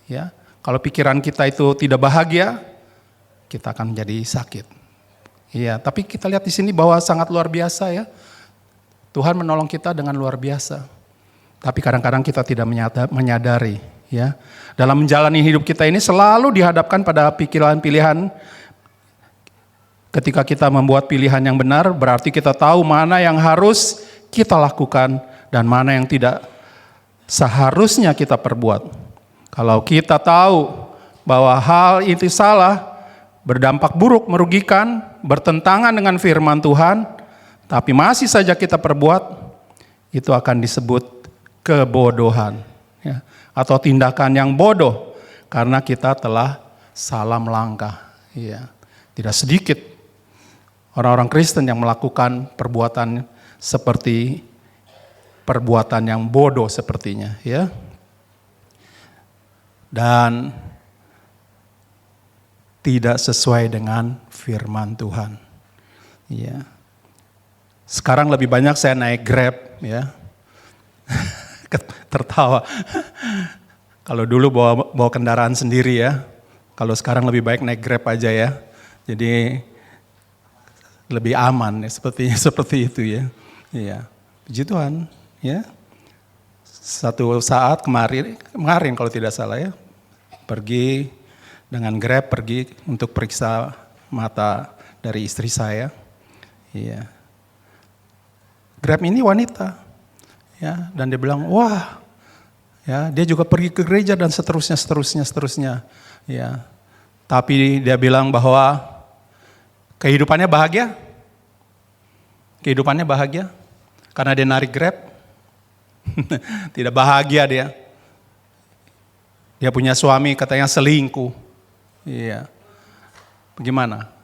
Ya, kalau pikiran kita itu tidak bahagia, kita akan menjadi sakit. Iya, tapi kita lihat di sini bahwa sangat luar biasa ya. Tuhan menolong kita dengan luar biasa. Tapi kadang-kadang kita tidak menyadari, ya. Dalam menjalani hidup kita ini selalu dihadapkan pada pilihan-pilihan. Ketika kita membuat pilihan yang benar, berarti kita tahu mana yang harus kita lakukan dan mana yang tidak seharusnya kita perbuat. Kalau kita tahu bahwa hal itu salah, berdampak buruk, merugikan, bertentangan dengan firman Tuhan, tapi masih saja kita perbuat, itu akan disebut kebodohan, ya, atau tindakan yang bodoh karena kita telah salah melangkah. Ya. Tidak sedikit orang-orang Kristen yang melakukan perbuatan seperti perbuatan yang bodoh sepertinya, ya. Dan tidak sesuai dengan firman Tuhan. Ya. Sekarang lebih banyak saya naik Grab, ya. Tertawa. Kalau dulu bawa kendaraan sendiri, ya. Kalau sekarang lebih baik naik Grab aja, ya. Jadi lebih aman, ya, seperti itu, ya. Iya. Puji Tuhan, ya. Satu saat kemarin kalau tidak salah, ya, pergi dengan Grab, pergi untuk periksa mata dari istri saya. Iya. Grab ini wanita, ya, dan dia bilang, wah, ya, dia juga pergi ke gereja dan seterusnya, ya. Tapi dia bilang bahwa kehidupannya bahagia, karena dia narik Grab, tidak bahagia dia. Dia punya suami katanya selingkuh, iya. Bagaimana?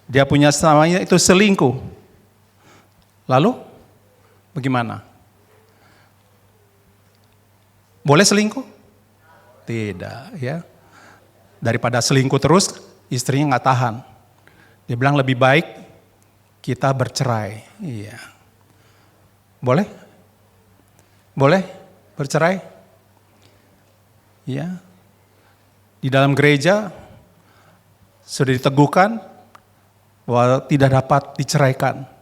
Dia punya suaminya itu selingkuh. Lalu bagaimana? Boleh selingkuh? Tidak, ya. Daripada selingkuh terus, istrinya nggak tahan. Dia bilang lebih baik kita bercerai. Iya. Boleh? Boleh bercerai? Iya. Di dalam gereja sudah diteguhkan bahwa tidak dapat diceraikan.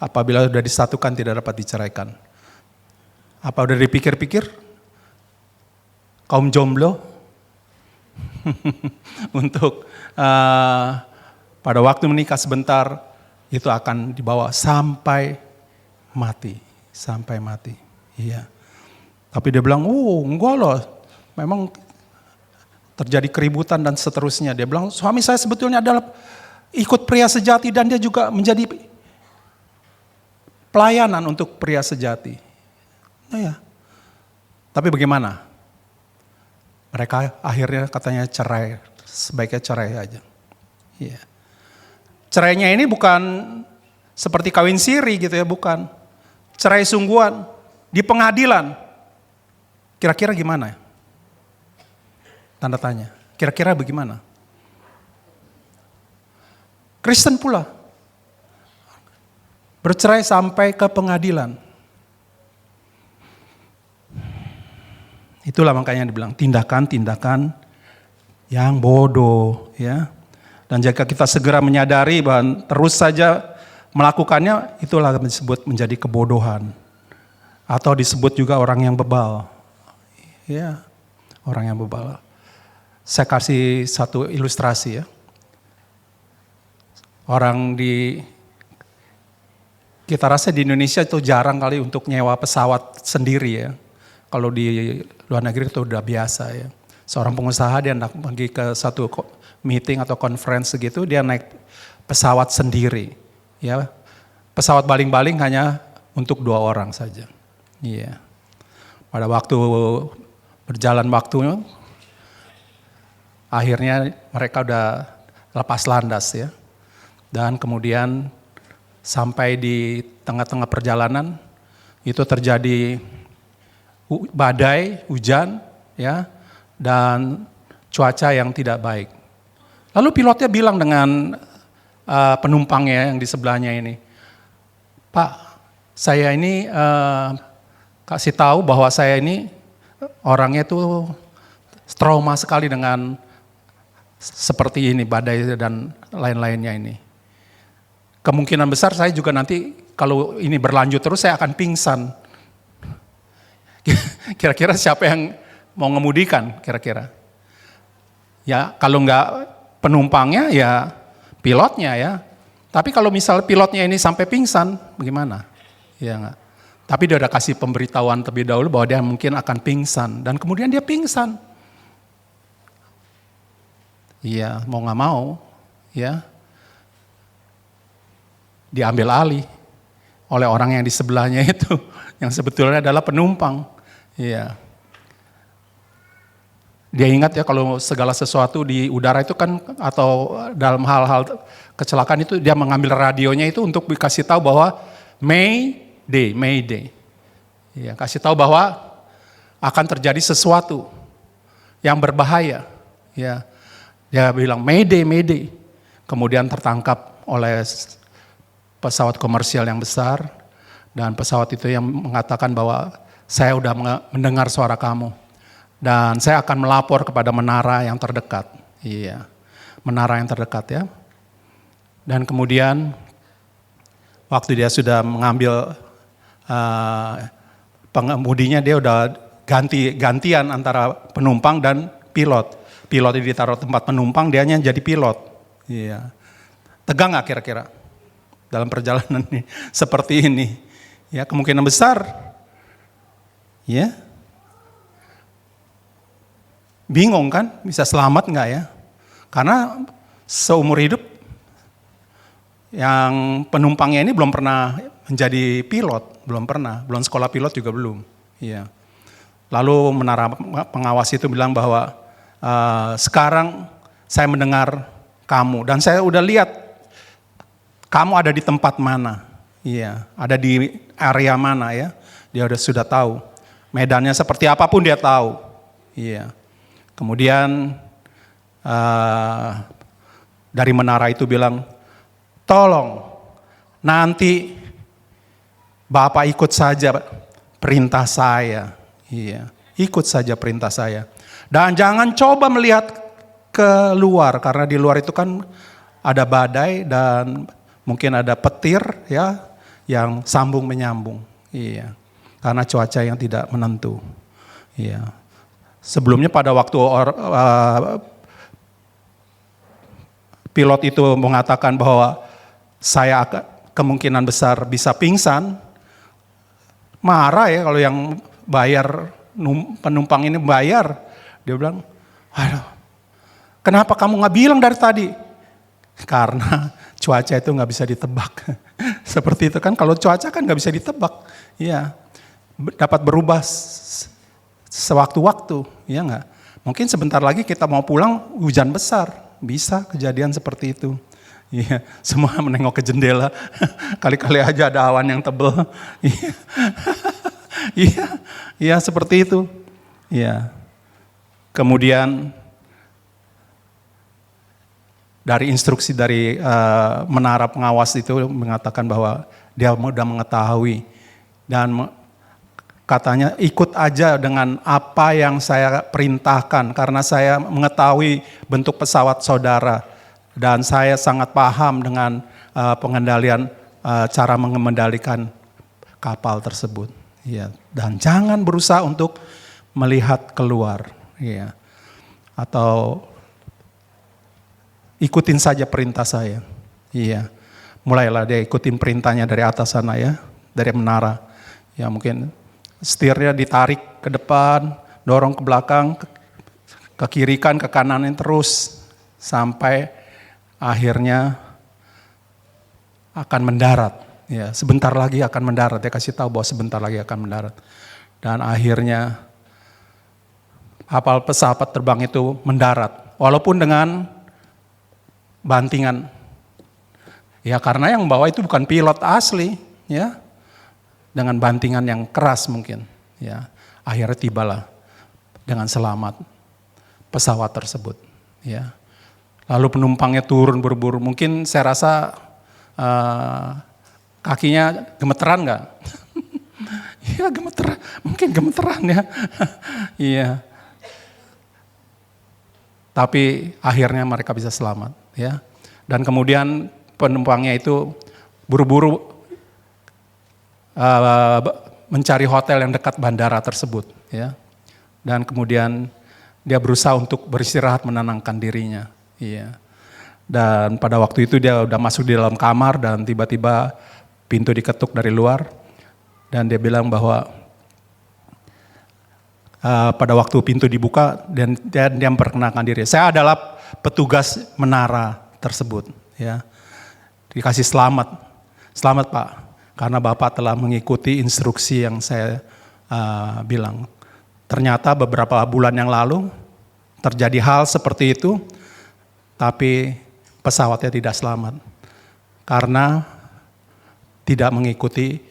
Apabila sudah disatukan tidak dapat diceraikan. Apa udah dipikir-pikir? Kaum jomblo untuk pada waktu menikah sebentar itu akan dibawa sampai mati. Iya. Tapi dia bilang, enggak loh, memang terjadi keributan dan seterusnya. Dia bilang, suami saya sebetulnya adalah ikut pria sejati dan dia juga menjadi pelayanan untuk pria sejati. Nah, ya. Tapi bagaimana? Mereka akhirnya katanya cerai, sebaiknya cerai aja. Iya. Cerainya ini bukan seperti kawin siri gitu ya, bukan. Cerai sungguhan di pengadilan. Kira-kira gimana? Tanda tanya. Kira-kira bagaimana? Kristen pula bercerai sampai ke pengadilan. Itulah makanya dibilang tindakan-tindakan yang bodoh, ya. Dan jika kita segera menyadari bahwa terus saja melakukannya, itulah disebut menjadi kebodohan. Atau disebut juga orang yang bebal. Ya, orang yang bebal. Saya kasih satu ilustrasi, ya. Kita rasa di Indonesia itu jarang kali untuk nyewa pesawat sendiri, ya. Kalau di luar negeri itu udah biasa, ya. Seorang pengusaha dia pergi ke satu meeting atau conference gitu, dia naik pesawat sendiri, ya. Pesawat baling-baling hanya untuk 2 orang saja. Iya. Pada waktu berjalan waktunya, akhirnya mereka udah lepas landas, ya. Dan kemudian sampai di tengah-tengah perjalanan itu terjadi badai, hujan, ya, dan cuaca yang tidak baik. Lalu pilotnya bilang dengan penumpangnya yang di sebelahnya ini, Pak, saya ini kasih tahu bahwa saya ini orangnya tuh trauma sekali dengan seperti ini, badai dan lain-lainnya ini. Kemungkinan besar saya juga nanti kalau ini berlanjut terus saya akan pingsan. Kira-kira siapa yang mau ngemudikan kira-kira? Ya kalau enggak penumpangnya ya pilotnya, ya. Tapi kalau misal pilotnya ini sampai pingsan, bagaimana? Ya enggak. Tapi dia udah kasih pemberitahuan terlebih dahulu bahwa dia mungkin akan pingsan dan kemudian dia pingsan. Iya, mau nggak mau, ya. Diambil alih oleh orang yang di sebelahnya itu, yang sebetulnya adalah penumpang. Iya. Dia ingat ya kalau segala sesuatu di udara itu kan, atau dalam hal-hal kecelakaan itu dia mengambil radionya itu untuk dikasih tahu bahwa Mayday. Ya, kasih tahu bahwa akan terjadi sesuatu yang berbahaya. Ya, dia bilang Mayday, Mayday. Kemudian tertangkap oleh pesawat komersial yang besar, dan pesawat itu yang mengatakan bahwa saya udah mendengar suara kamu dan saya akan melapor kepada menara yang terdekat. Iya, menara yang terdekat ya. Dan kemudian waktu dia sudah mengambil pengemudinya, dia udah gantian antara penumpang dan pilot. Pilot itu ditaruh tempat penumpang, dianya jadi pilot. Iya. Tegang nggak kira-kira dalam perjalanan ini seperti ini? Ya, kemungkinan besar, ya, bingung kan, bisa selamat nggak ya? Karena seumur hidup yang penumpangnya ini belum pernah menjadi pilot, belum pernah, belum sekolah pilot juga belum. Ya. Lalu menara pengawas itu bilang bahwa sekarang saya mendengar kamu dan saya udah lihat kamu ada di tempat mana. Iya, ada di area mana ya. Dia sudah tahu. Medannya seperti apapun dia tahu. Iya. Kemudian dari menara itu bilang, tolong nanti Bapak ikut saja perintah saya. Iya, ikut saja perintah saya. Dan jangan coba melihat keluar, karena di luar itu kan ada badai dan mungkin ada petir ya, yang sambung menyambung. Iya. Karena cuaca yang tidak menentu. Iya. Sebelumnya pada waktu pilot itu mengatakan bahwa saya kemungkinan besar bisa pingsan, marah ya kalau yang bayar, penumpang ini bayar. Dia bilang, aduh, kenapa kamu nggak bilang dari tadi? Karena cuaca itu nggak bisa ditebak. Seperti itu kan, kalau cuaca kan nggak bisa ditebak. Iya, dapat berubah sewaktu-waktu, ya nggak? Mungkin sebentar lagi kita mau pulang hujan besar, bisa kejadian seperti itu. Iya, semua menengok ke jendela, kali-kali aja ada awan yang tebal. Iya, seperti itu. Iya. Kemudian dari instruksi dari menara pengawas itu mengatakan bahwa dia sudah mengetahui dan katanya ikut aja dengan apa yang saya perintahkan karena saya mengetahui bentuk pesawat saudara dan saya sangat paham dengan pengendalian cara mengendalikan kapal tersebut. Ya, dan jangan berusaha untuk melihat keluar, ya, atau ikutin saja perintah saya. Iya, mulailah dia ikutin perintahnya dari atas sana ya, dari menara. Ya mungkin setirnya ditarik ke depan, dorong ke belakang, ke kiri kan, ke kanan terus sampai akhirnya akan mendarat. Ya, sebentar lagi akan mendarat. Dia kasih tahu bahwa sebentar lagi akan mendarat. Dan akhirnya kapal pesawat terbang itu mendarat, walaupun dengan bantingan. Ya karena yang bawa itu bukan pilot asli, ya. Dengan bantingan yang keras mungkin, ya. Akhirnya tibalah dengan selamat pesawat tersebut, ya. Lalu penumpangnya turun buru-buru. Mungkin saya rasa kakinya gemeteran nggak? Iya gemeteran, mungkin gemeteran ya. Iya. Tapi akhirnya mereka bisa selamat, ya. Dan kemudian penumpangnya itu buru-buru mencari hotel yang dekat bandara tersebut, ya. Dan kemudian dia berusaha untuk beristirahat, menenangkan dirinya, iya. Dan pada waktu itu dia udah masuk di dalam kamar dan tiba-tiba pintu diketuk dari luar dan dia bilang bahwa pada waktu pintu dibuka dan dia memperkenalkan diri, saya adalah petugas menara tersebut, ya. Dikasih selamat Pak, karena Bapak telah mengikuti instruksi yang saya bilang. Ternyata beberapa bulan yang lalu terjadi hal seperti itu, tapi pesawatnya tidak selamat karena tidak mengikuti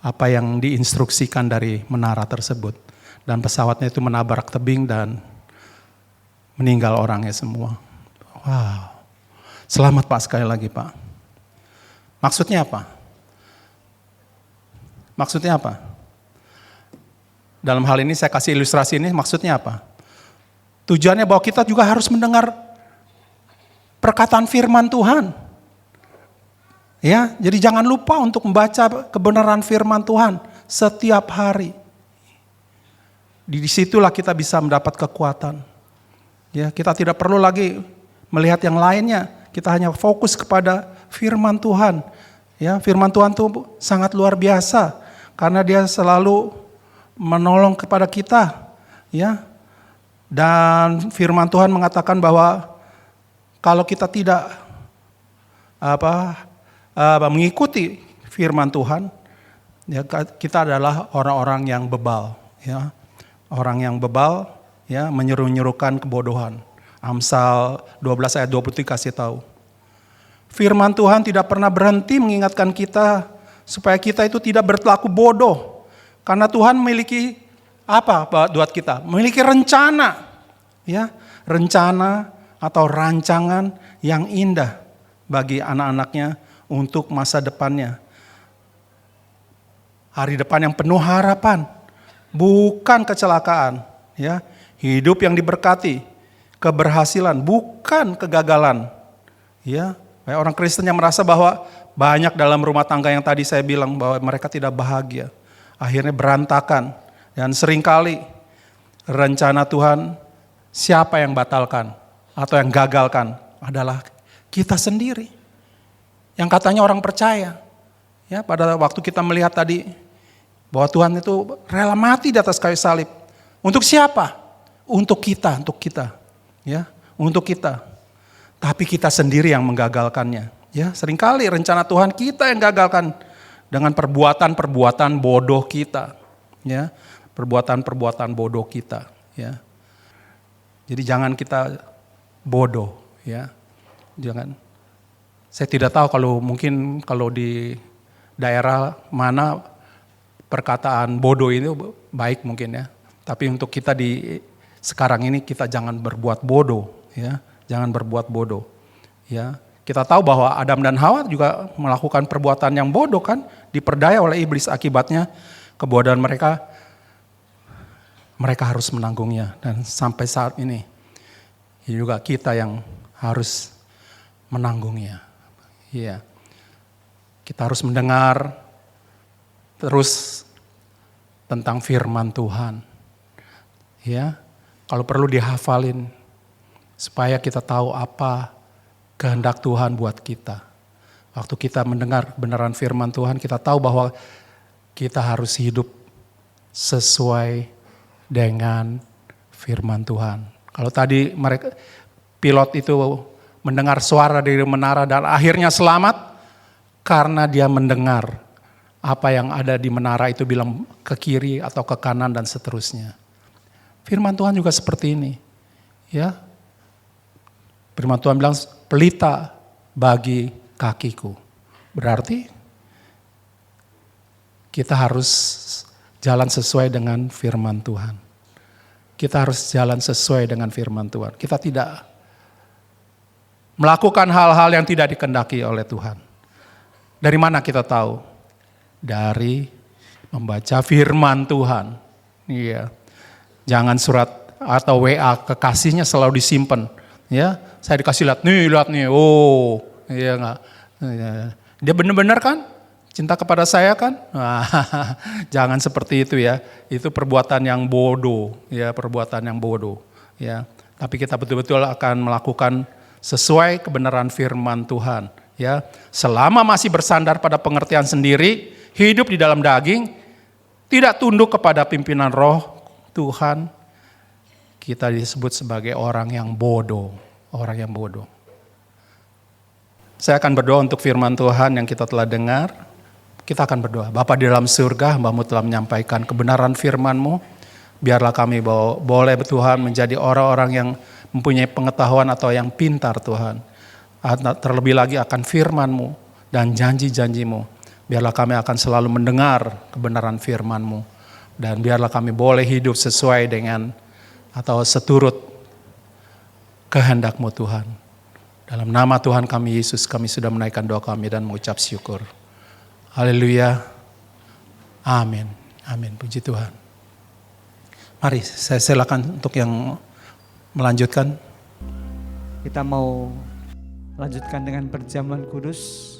apa yang diinstruksikan dari menara tersebut. Dan pesawatnya itu menabrak tebing dan meninggal orangnya semua. Wow. Selamat Pak sekali lagi Pak. Maksudnya apa? Maksudnya apa? Dalam hal ini saya kasih ilustrasi ini maksudnya apa? Tujuannya bahwa kita juga harus mendengar perkataan firman Tuhan. Ya, jadi jangan lupa untuk membaca kebenaran firman Tuhan setiap hari. Di situlah kita bisa mendapat kekuatan. Ya, kita tidak perlu lagi melihat yang lainnya. Kita hanya fokus kepada firman Tuhan. Ya, firman Tuhan itu sangat luar biasa karena dia selalu menolong kepada kita. Ya. Dan firman Tuhan mengatakan bahwa kalau kita tidak mengikuti firman Tuhan, ya, kita adalah orang-orang yang bebal. Ya. Orang yang bebal, ya, menyeru-nyerukan kebodohan. Amsal 12 ayat 20 kasih tahu. Firman Tuhan tidak pernah berhenti mengingatkan kita supaya kita itu tidak berlaku bodoh. Karena Tuhan memiliki apa buat kita? Memiliki rencana. Ya, rencana atau rancangan yang indah bagi anak-anaknya untuk masa depannya. Hari depan yang penuh harapan, bukan kecelakaan. Ya, hidup yang diberkati, keberhasilan, bukan kegagalan. Ya, banyak orang Kristen yang merasa bahwa banyak dalam rumah tangga yang tadi saya bilang bahwa mereka tidak bahagia. Akhirnya berantakan. Dan seringkali rencana Tuhan siapa yang batalkan atau yang gagalkan adalah kita sendiri. Yang katanya orang percaya. Ya, pada waktu kita melihat tadi bahwa Tuhan itu rela mati di atas kayu salib. Untuk siapa? Untuk kita. Ya, untuk kita. Tapi kita sendiri yang menggagalkannya. Ya, seringkali rencana Tuhan kita yang gagalkan dengan perbuatan-perbuatan bodoh kita. Ya, perbuatan-perbuatan bodoh kita. Ya, jadi jangan kita bodoh. Ya, jangan. Saya tidak tahu kalau di daerah mana perkataan bodoh ini baik mungkin ya. Tapi untuk kita di sekarang ini kita jangan berbuat bodoh. Ya, jangan berbuat bodoh. Ya. Kita tahu bahwa Adam dan Hawa juga melakukan perbuatan yang bodoh kan, diperdaya oleh iblis, akibatnya kebodohan mereka harus menanggungnya. Dan sampai saat ini juga kita yang harus menanggungnya. Iya. Kita harus mendengar terus tentang firman Tuhan. Ya. Kalau perlu dihafalin supaya kita tahu apa kehendak Tuhan buat kita. Waktu kita mendengar kebenaran firman Tuhan, kita tahu bahwa kita harus hidup sesuai dengan firman Tuhan. Kalau tadi mereka pilot itu mendengar suara dari menara dan akhirnya selamat karena dia mendengar apa yang ada di menara itu bilang ke kiri atau ke kanan dan seterusnya. Firman Tuhan juga seperti ini. Ya. Firman Tuhan bilang pelita bagi kakiku. Berarti kita harus jalan sesuai dengan firman Tuhan. Kita harus jalan sesuai dengan firman Tuhan. Kita tidak melakukan hal-hal yang tidak dikehendaki oleh Tuhan. Dari mana kita tahu? Dari membaca firman Tuhan. Iya. Jangan surat atau WA kekasihnya selalu disimpan. Ya, saya dikasih lihat nih, oh, iya enggak. Dia benar-benar kan cinta kepada saya kan? Jangan seperti itu ya. Itu perbuatan yang bodoh, ya, perbuatan yang bodoh, ya. Tapi kita betul-betul akan melakukan sesuai kebenaran firman Tuhan, ya. Selama masih bersandar pada pengertian sendiri, hidup di dalam daging, tidak tunduk kepada pimpinan roh Tuhan, kita disebut sebagai orang yang bodoh. Orang yang bodoh. Saya akan berdoa untuk firman Tuhan yang kita telah dengar. Kita akan berdoa. Bapa di dalam surga, hamba-Mu telah menyampaikan kebenaran firman-Mu. Biarlah kami boleh Tuhan menjadi orang-orang yang mempunyai pengetahuan atau yang pintar Tuhan. Terlebih lagi akan firman-Mu dan janji-janji-Mu. Biarlah kami akan selalu mendengar kebenaran firman-Mu. Dan biarlah kami boleh hidup sesuai dengan atau seturut kehendak-Mu Tuhan. Dalam nama Tuhan kami Yesus, kami sudah menaikkan doa kami dan mengucap syukur. Haleluya. Amin. Amin. Puji Tuhan. Mari saya silakan untuk yang melanjutkan. Kita mau lanjutkan dengan perjamuan kudus.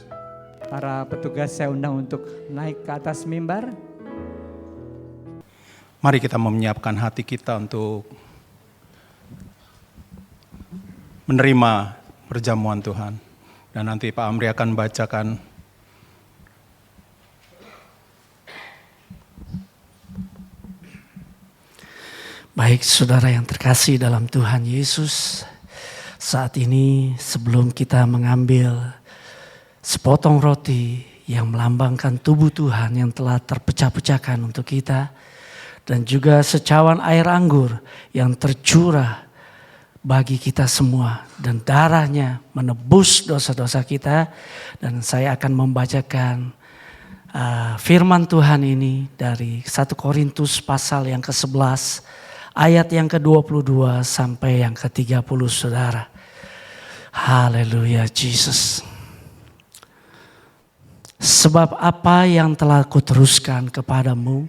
Para petugas saya undang untuk naik ke atas mimbar. Mari kita menyiapkan hati kita untuk menerima perjamuan Tuhan. Dan nanti Pak Amri akan bacakan Baik saudara yang terkasih dalam Tuhan Yesus, saat ini sebelum kita mengambil sepotong roti yang melambangkan tubuh Tuhan yang telah terpecah-pecahkan untuk kita, dan juga secawan air anggur yang tercurah bagi kita semua, dan darahnya menebus dosa-dosa kita. Dan saya akan membacakan firman Tuhan ini dari 1 Korintus pasal yang ke-11 ayat yang ke-22 sampai yang ke-30 saudara. Haleluya Jesus. Sebab apa yang telah kuteruskan kepadamu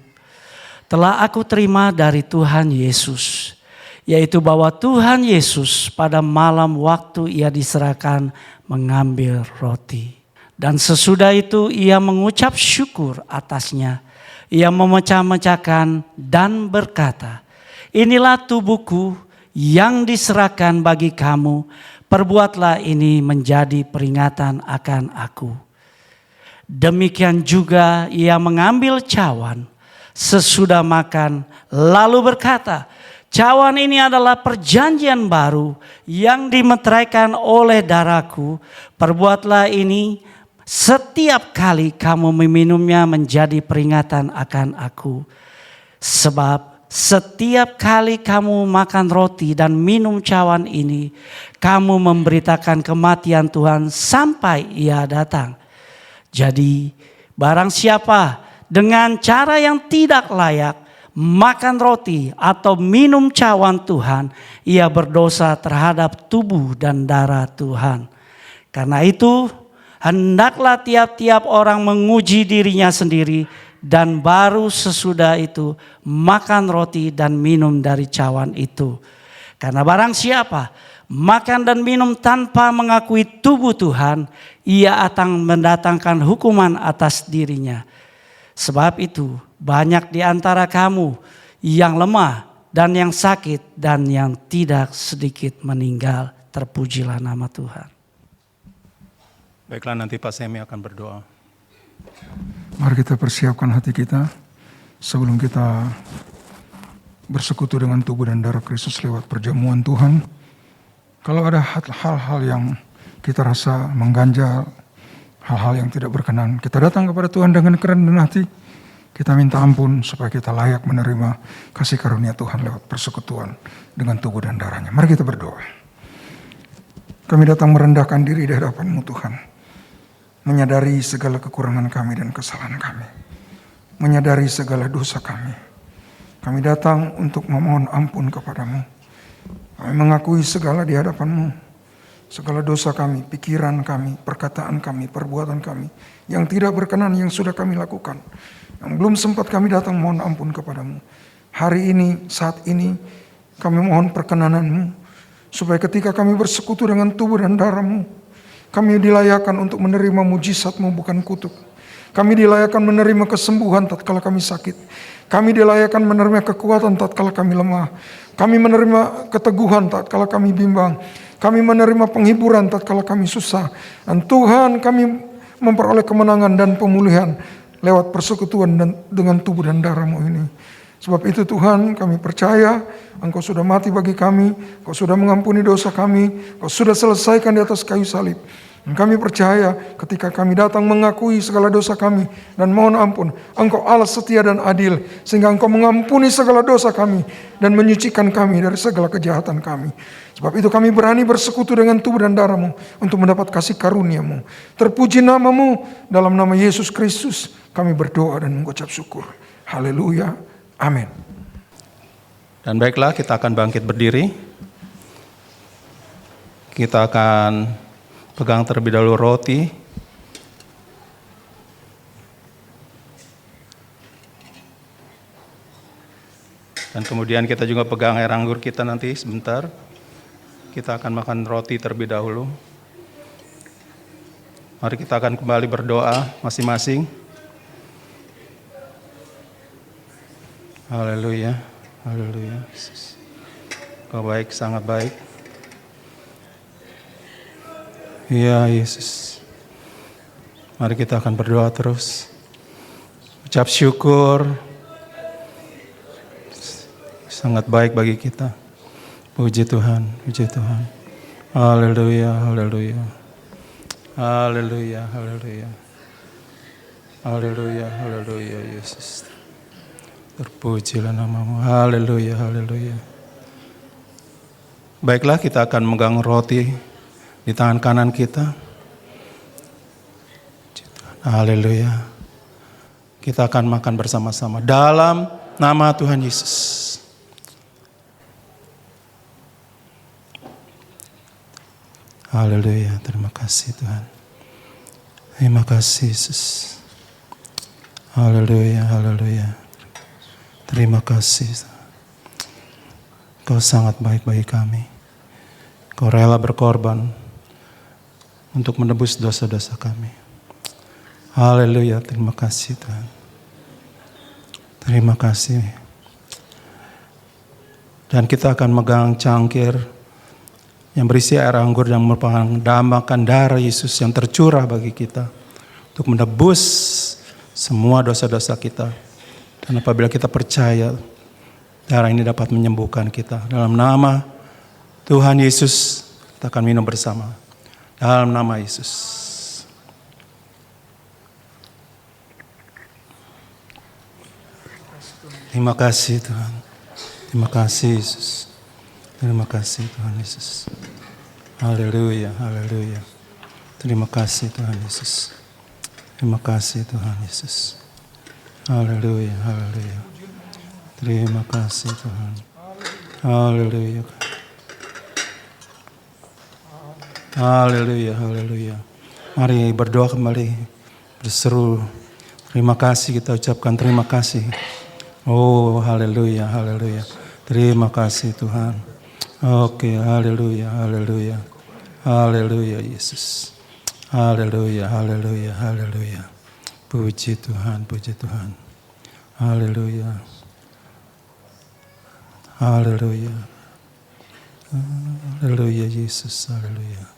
telah aku terima dari Tuhan Yesus, yaitu bahwa Tuhan Yesus pada malam waktu ia diserahkan mengambil roti. Dan sesudah itu ia mengucap syukur atasnya. Ia memecah-mecahkan dan berkata, inilah tubuhku yang diserahkan bagi kamu, perbuatlah ini menjadi peringatan akan aku. Demikian juga ia mengambil cawan sesudah makan, lalu berkata, cawan ini adalah perjanjian baru yang dimeteraikan oleh darahku. Perbuatlah ini setiap kali kamu meminumnya menjadi peringatan akan aku. Sebab setiap kali kamu makan roti dan minum cawan ini, kamu memberitakan kematian Tuhan sampai ia datang. Jadi barang siapa dengan cara yang tidak layak makan roti atau minum cawan Tuhan, ia berdosa terhadap tubuh dan darah Tuhan. Karena itu hendaklah tiap-tiap orang menguji dirinya sendiri, dan baru sesudah itu makan roti dan minum dari cawan itu. Karena barang siapa makan dan minum tanpa mengakui tubuh Tuhan, ia akan mendatangkan hukuman atas dirinya. Sebab itu banyak di antara kamu yang lemah dan yang sakit dan yang tidak sedikit meninggal. Terpujilah nama Tuhan. Baiklah, nanti Pak Semi akan berdoa. Mari kita persiapkan hati kita sebelum kita bersekutu dengan tubuh dan darah Kristus lewat perjamuan Tuhan. Kalau ada hal-hal yang kita rasa mengganjal, hal-hal yang tidak berkenan, kita datang kepada Tuhan dengan kerendahan hati. Kita minta ampun supaya kita layak menerima kasih karunia Tuhan lewat persekutuan dengan tubuh dan darahnya. Mari kita berdoa. Kami datang merendahkan diri di hadapan-Mu Tuhan. Menyadari segala kekurangan kami dan kesalahan kami. Menyadari segala dosa kami. Kami datang untuk memohon ampun kepadamu. Kami mengakui segala di hadapan-Mu. Segala dosa kami, pikiran kami, perkataan kami, perbuatan kami. Yang tidak berkenan yang sudah kami lakukan. Yang belum sempat kami datang mohon ampun kepadamu. Hari ini, saat ini, kami mohon perkenanan-Mu. Supaya ketika kami bersekutu dengan tubuh dan darah-Mu, kami dilayakan untuk menerima mujizat-Mu bukan kutuk. Kami dilayakan menerima kesembuhan tatkala kami sakit. Kami dilayakan menerima kekuatan tatkala kami lemah. Kami menerima keteguhan tatkala kami bimbang. Kami menerima penghiburan tatkala kami susah. Dan Tuhan, kami memperoleh kemenangan dan pemulihan lewat persekutuan dengan tubuh dan darah-Mu ini. Sebab itu Tuhan, kami percaya Engkau sudah mati bagi kami, Engkau sudah mengampuni dosa kami, Engkau sudah selesaikan di atas kayu salib. Dan kami percaya ketika kami datang mengakui segala dosa kami dan mohon ampun, Engkau Allah setia dan adil, sehingga Engkau mengampuni segala dosa kami dan menyucikan kami dari segala kejahatan kami. Sebab itu kami berani bersekutu dengan tubuh dan darah-Mu untuk mendapat kasih karunia-Mu. Terpuji nama-Mu, dalam nama Yesus Kristus kami berdoa dan mengucap syukur. Haleluya. Amin. Dan baiklah, kita akan bangkit berdiri. Kita akan pegang terlebih dahulu roti. Dan kemudian kita juga pegang air anggur kita nanti sebentar. Kita akan makan roti terlebih dahulu. Mari kita akan kembali berdoa masing-masing. Haleluya, haleluya. Kau baik, sangat baik. Ya Yesus. Mari kita akan berdoa terus. Ucap syukur. Sangat baik bagi kita. Puji Tuhan, puji Tuhan. Haleluya, haleluya. Haleluya, haleluya. Haleluya, haleluya Yesus. Terpujilah nama-Mu. Haleluya, haleluya. Baiklah, kita akan megang roti di tangan kanan kita. Haleluya. Kita akan makan bersama-sama dalam nama Tuhan Yesus. Haleluya. Terima kasih Tuhan. Terima kasih Yesus. Haleluya, haleluya. Terima kasih. Kau sangat baik bagi kami. Kau rela berkorban untuk menebus dosa-dosa kami. Haleluya, terima kasih Tuhan. Terima kasih. Dan kita akan megang cangkir yang berisi air anggur yang merupakan dambakan darah Yesus yang tercurah bagi kita untuk menebus semua dosa-dosa kita. Dan apabila kita percaya, darah ini dapat menyembuhkan kita. Dalam nama Tuhan Yesus, kita akan minum bersama. Dalam nama Yesus. Terima kasih Tuhan. Terima kasih Yesus. Terima kasih Tuhan Yesus. Haleluya, haleluya. Terima kasih Tuhan Yesus. Terima kasih Tuhan Yesus. Haleluya, haleluya. Terima kasih Tuhan. Haleluya. Haleluya, haleluya. Mari berdoa kembali, berseru. Terima kasih, kita ucapkan terima kasih. Oh, haleluya, haleluya. Terima kasih Tuhan. Oke, haleluya, haleluya. Haleluya Yesus. Haleluya, haleluya, haleluya. Puji Tuhan, puji Tuhan. Haleluya. Haleluya. Haleluya Yesus, haleluya.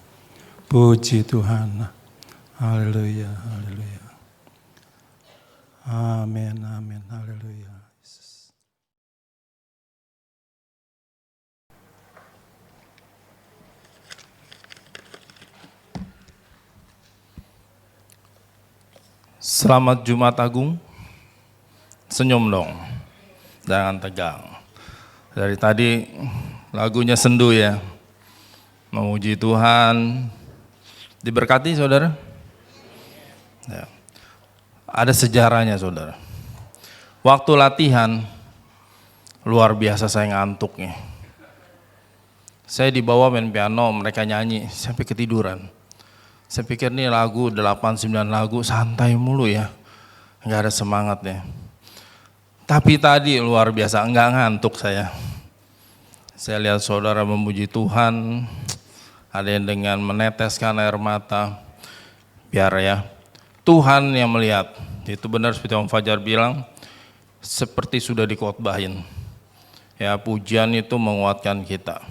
Puji Tuhan. Haleluya, haleluya. Amin, amin, haleluya. Yesus. Selamat Jumat Agung. Senyum dong, jangan tegang. Dari tadi lagunya sendu ya, memuji Tuhan. Diberkati saudara. Ya. Ada sejarahnya saudara. Waktu latihan, luar biasa saya ngantuk nih. Saya dibawa main piano, mereka nyanyi, sampai ketiduran. Saya pikir nih lagu 8-9 lagu santai mulu ya, nggak ada semangatnya. Tapi tadi luar biasa, nggak ngantuk saya. Saya lihat saudara memuji Tuhan, ada yang dengan meneteskan air mata. Biar ya, Tuhan yang melihat. Itu benar seperti Om Fajar bilang, seperti sudah dikhotbahin. Ya, pujian itu menguatkan kita.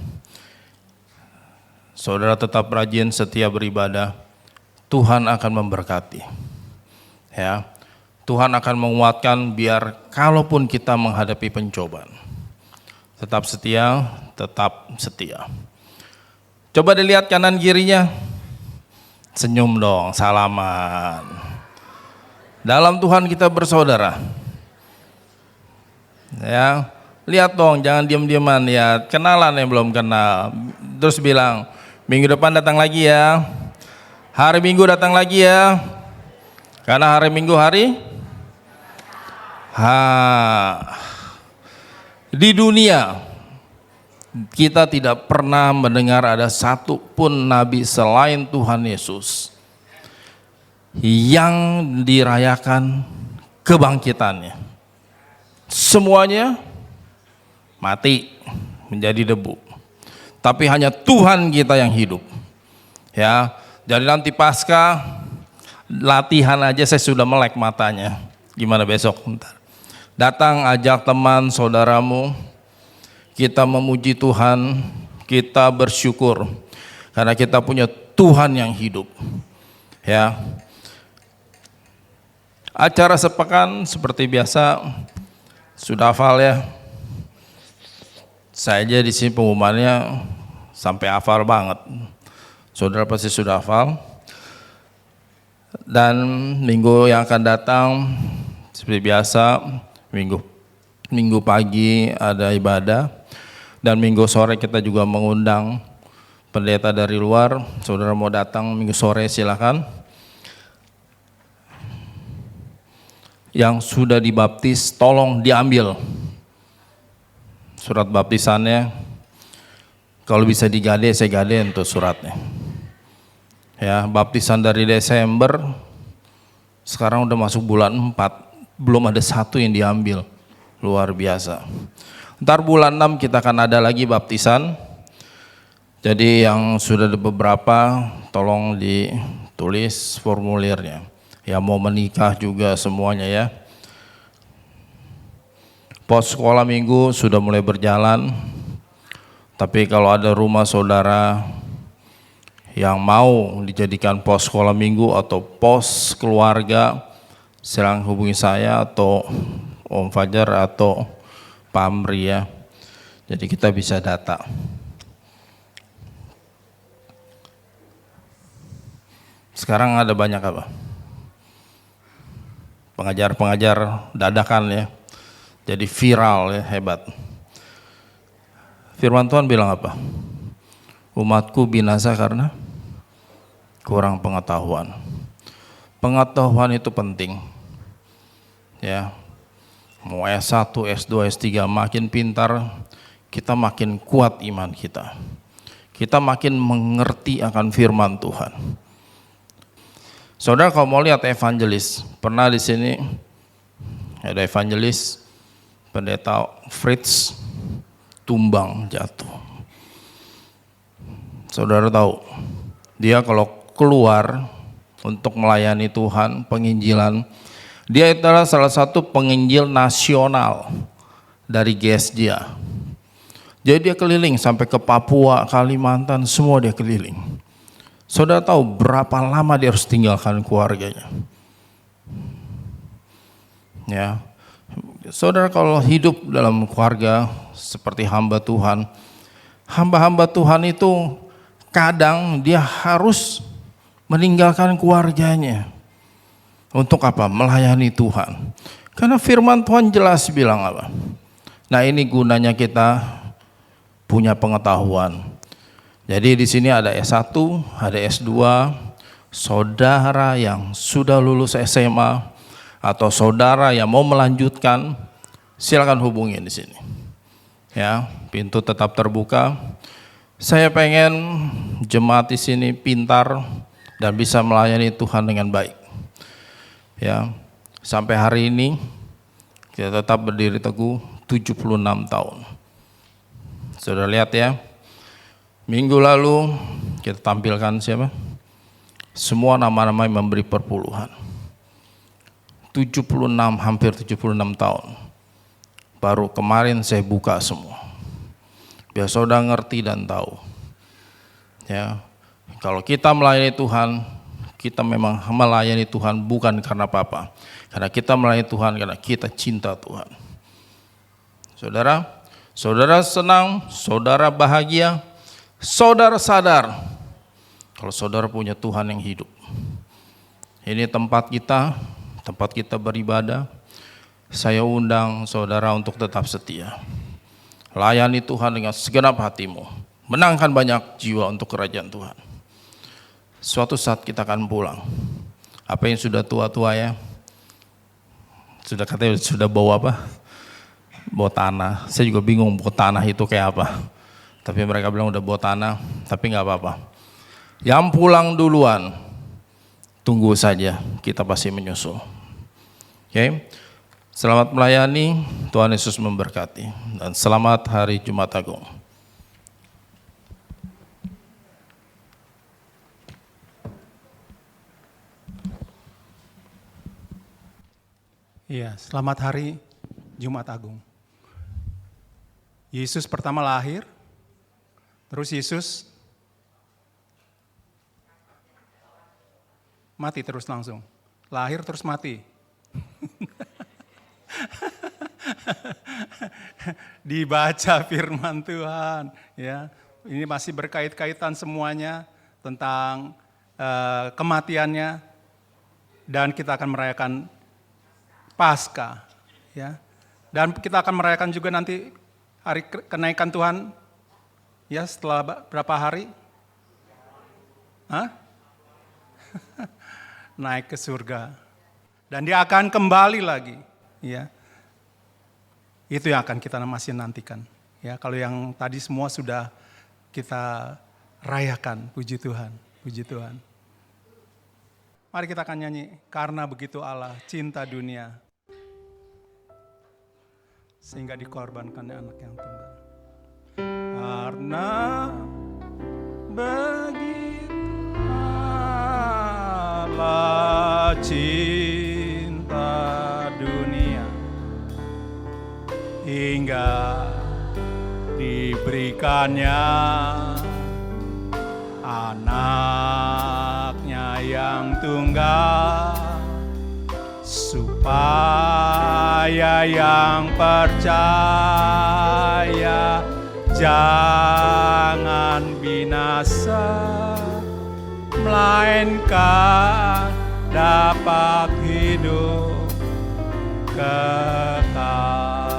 Saudara tetap rajin, setia beribadah. Tuhan akan memberkati. Ya, Tuhan akan menguatkan biar kalaupun kita menghadapi pencobaan. Tetap setia, tetap setia. Coba dilihat kanan kirinya. Senyum dong, salaman. Dalam Tuhan kita bersaudara. Ya, lihat dong, jangan diam-diaman ya. Kenalan yang belum kenal. Terus bilang, minggu depan datang lagi ya. Hari Minggu datang lagi ya. Karena hari Minggu di dunia kita tidak pernah mendengar ada satu pun nabi selain Tuhan Yesus yang dirayakan kebangkitannya. Semuanya mati menjadi debu. Tapi hanya Tuhan kita yang hidup. Ya, jadi nanti pasca latihan aja saya sudah melek matanya. Gimana besok? Bentar. Datang, ajak teman saudaramu, kita memuji Tuhan, kita bersyukur karena kita punya Tuhan yang hidup. Ya. Acara sepekan seperti biasa sudah hafal ya. Saya aja di sini pengumumannya sampai hafal banget. Saudara pasti sudah hafal. Dan minggu yang akan datang seperti biasa, minggu pagi ada ibadah, dan minggu sore kita juga mengundang pendeta dari luar. Saudara mau datang minggu sore silakan. Yang sudah dibaptis tolong diambil surat baptisannya. Kalau bisa digade, saya gade untuk suratnya. Ya, baptisan dari Desember, sekarang udah masuk bulan 4. Belum ada satu yang diambil, luar biasa. Ntar bulan 6 kita akan ada lagi baptisan. Jadi yang sudah ada beberapa, tolong ditulis formulirnya. Ya mau menikah juga semuanya ya. Pos sekolah minggu sudah mulai berjalan. Tapi kalau ada rumah saudara yang mau dijadikan pos sekolah minggu atau pos keluarga, silakan hubungi saya atau Om Fajar atau Pak Amri ya. Jadi kita bisa data. Sekarang ada banyak apa? Pengajar-pengajar dadakan ya. Jadi viral ya, hebat. Firman Tuhan bilang apa? Umatku binasa karena kurang pengetahuan. Pengetahuan itu penting. Ya, mau S1, S2, S3 makin pintar, kita makin kuat iman kita. Kita makin mengerti akan firman Tuhan. Saudara kalau mau lihat evangelis, pernah di sini ada evangelis pendeta Fritz tumbang jatuh. Saudara tahu, dia kalau keluar untuk melayani Tuhan, penginjilan, dia adalah salah satu penginjil nasional dari GSJ. Jadi dia keliling sampai ke Papua, Kalimantan, semua dia keliling. Saudara tahu berapa lama dia harus tinggalkan keluarganya? Ya, saudara kalau hidup dalam keluarga seperti hamba Tuhan, hamba-hamba Tuhan itu kadang dia harus meninggalkan keluarganya. Untuk apa? Melayani Tuhan. Karena firman Tuhan jelas bilang apa? Nah ini gunanya kita punya pengetahuan. Jadi di sini ada S1, ada S2, saudara yang sudah lulus SMA atau saudara yang mau melanjutkan, silakan hubungi di sini. Ya, pintu tetap terbuka. Saya pengen jemaat di sini pintar dan bisa melayani Tuhan dengan baik. Ya, sampai hari ini kita tetap berdiri teguh 76 tahun. Sudah lihat ya, minggu lalu kita tampilkan siapa? Semua nama-nama yang memberi perpuluhan. 76, hampir 76 tahun. Baru kemarin saya buka semua. Biar saudara ngerti dan tahu. Ya, kalau kita melayani Tuhan, kita memang melayani Tuhan bukan karena apa-apa. Karena kita melayani Tuhan karena kita cinta Tuhan. Saudara, saudara senang, saudara bahagia, saudara sadar kalau saudara punya Tuhan yang hidup. Ini tempat kita beribadah. Saya undang saudara untuk tetap setia. Layani Tuhan dengan segenap hatimu. Menangkan banyak jiwa untuk kerajaan Tuhan. Suatu saat kita akan pulang. Apa yang sudah tua-tua ya? Sudah bawa apa? Bawa tanah. Saya juga bingung bawa tanah itu kayak apa. Tapi mereka bilang udah bawa tanah, tapi nggak apa-apa. Yang pulang duluan, tunggu saja, kita pasti menyusul. Oke? Selamat melayani, Tuhan Yesus memberkati. Dan selamat hari Jumat Agung. Iya, selamat hari Jumat Agung. Yesus pertama lahir, terus Yesus mati terus langsung. Lahir terus mati. Dibaca firman Tuhan, ya. Ini masih berkait-kaitan semuanya tentang kematiannya, dan kita akan merayakan Paskah, ya. Dan kita akan merayakan juga nanti hari kenaikan Tuhan, ya, setelah berapa hari? Hah? Naik ke surga. Dan dia akan kembali lagi, ya. Itu yang akan kita masih nantikan. Ya, kalau yang tadi semua sudah kita rayakan, puji Tuhan, puji Tuhan. Mari kita akan nyanyi, karena begitu Allah cinta dunia, sehingga dikorbankan anak yang tunggal. Karena begitu Allah cinta dunia, hingga diberikannya anaknya yang tunggal, supaya yang percaya jangan binasa, melainkan dapat hidup kekal.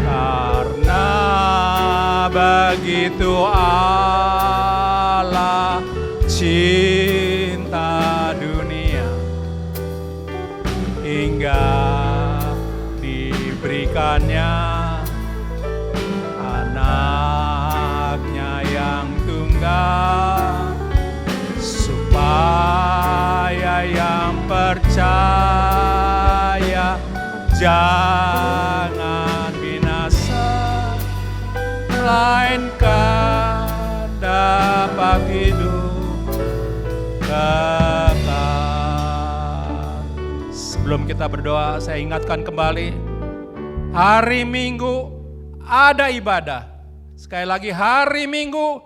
Karena begitu Allah cinta dunia, hingga diberikannya anaknya yang tunggal, supaya yang percaya jangan binasa, melainkan dapat hidup kekal. Sebelum kita berdoa, saya ingatkan kembali, hari Minggu ada ibadah. Sekali lagi, hari Minggu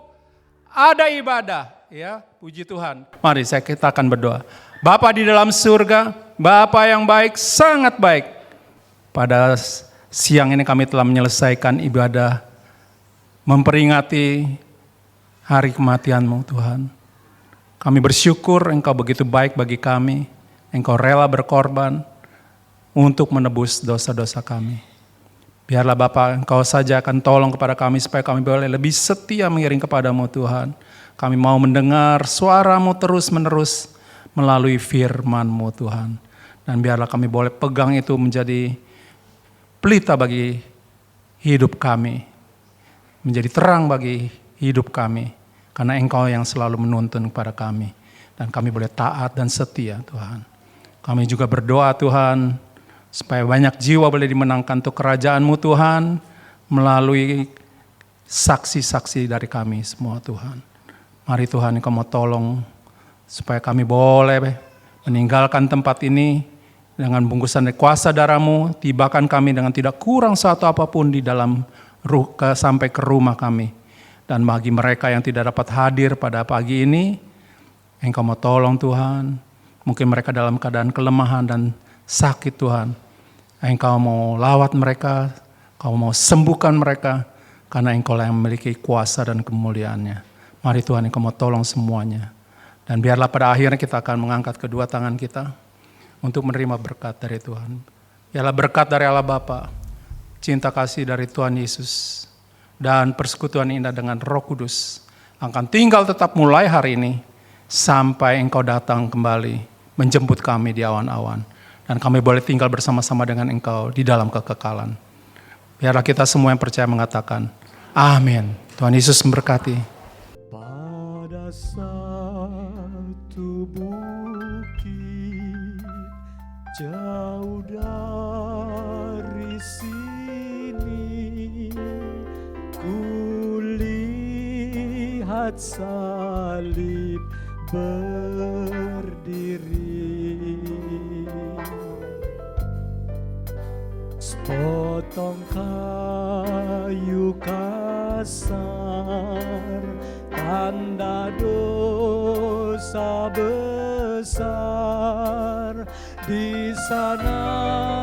ada ibadah, ya, puji Tuhan. Mari kita akan berdoa. Bapa di dalam surga, Bapa yang baik, sangat baik. Pada siang ini kami telah menyelesaikan ibadah memperingati hari kematian-Mu, Tuhan. Kami bersyukur Engkau begitu baik bagi kami. Engkau rela berkorban untuk menebus dosa-dosa kami. Biarlah Bapa, Engkau saja akan tolong kepada kami supaya kami boleh lebih setia mengiring kepadamu, Tuhan. Kami mau mendengar suara-Mu terus-menerus melalui firman-Mu, Tuhan. Dan biarlah kami boleh pegang itu menjadi pelita bagi hidup kami, menjadi terang bagi hidup kami, karena Engkau yang selalu menuntun kepada kami, dan kami boleh taat dan setia, Tuhan. Kami juga berdoa, Tuhan, supaya banyak jiwa boleh dimenangkan untuk kerajaan-Mu, Tuhan, melalui saksi-saksi dari kami semua, Tuhan. Mari Tuhan, Engkau mau tolong supaya kami boleh meninggalkan tempat ini dengan bungkusan dari kuasa darah-Mu, tibakan kami dengan tidak kurang satu apapun di dalam sampai ke rumah kami. Dan bagi mereka yang tidak dapat hadir pada pagi ini, Engkau mau tolong Tuhan, mungkin mereka dalam keadaan kelemahan dan sakit, Tuhan. Engkau mau lawat mereka, Engkau mau sembuhkan mereka, karena Engkau lah yang memiliki kuasa dan kemuliaannya. Mari Tuhan, Engkau mau tolong semuanya. Dan biarlah pada akhirnya kita akan mengangkat kedua tangan kita untuk menerima berkat dari Tuhan. Biarlah berkat dari Allah Bapa, cinta kasih dari Tuhan Yesus, dan persekutuan indah dengan Roh Kudus akan tinggal tetap mulai hari ini sampai Engkau datang kembali menjemput kami di awan-awan. Dan kami boleh tinggal bersama-sama dengan Engkau di dalam kekekalan. Biarlah kita semua yang percaya mengatakan, amin. Tuhan Yesus memberkati. Pada satu bukit jauh dari sini, kulihat salib berdiri, sepotong kayu kasar, tanda dosa besar di sana.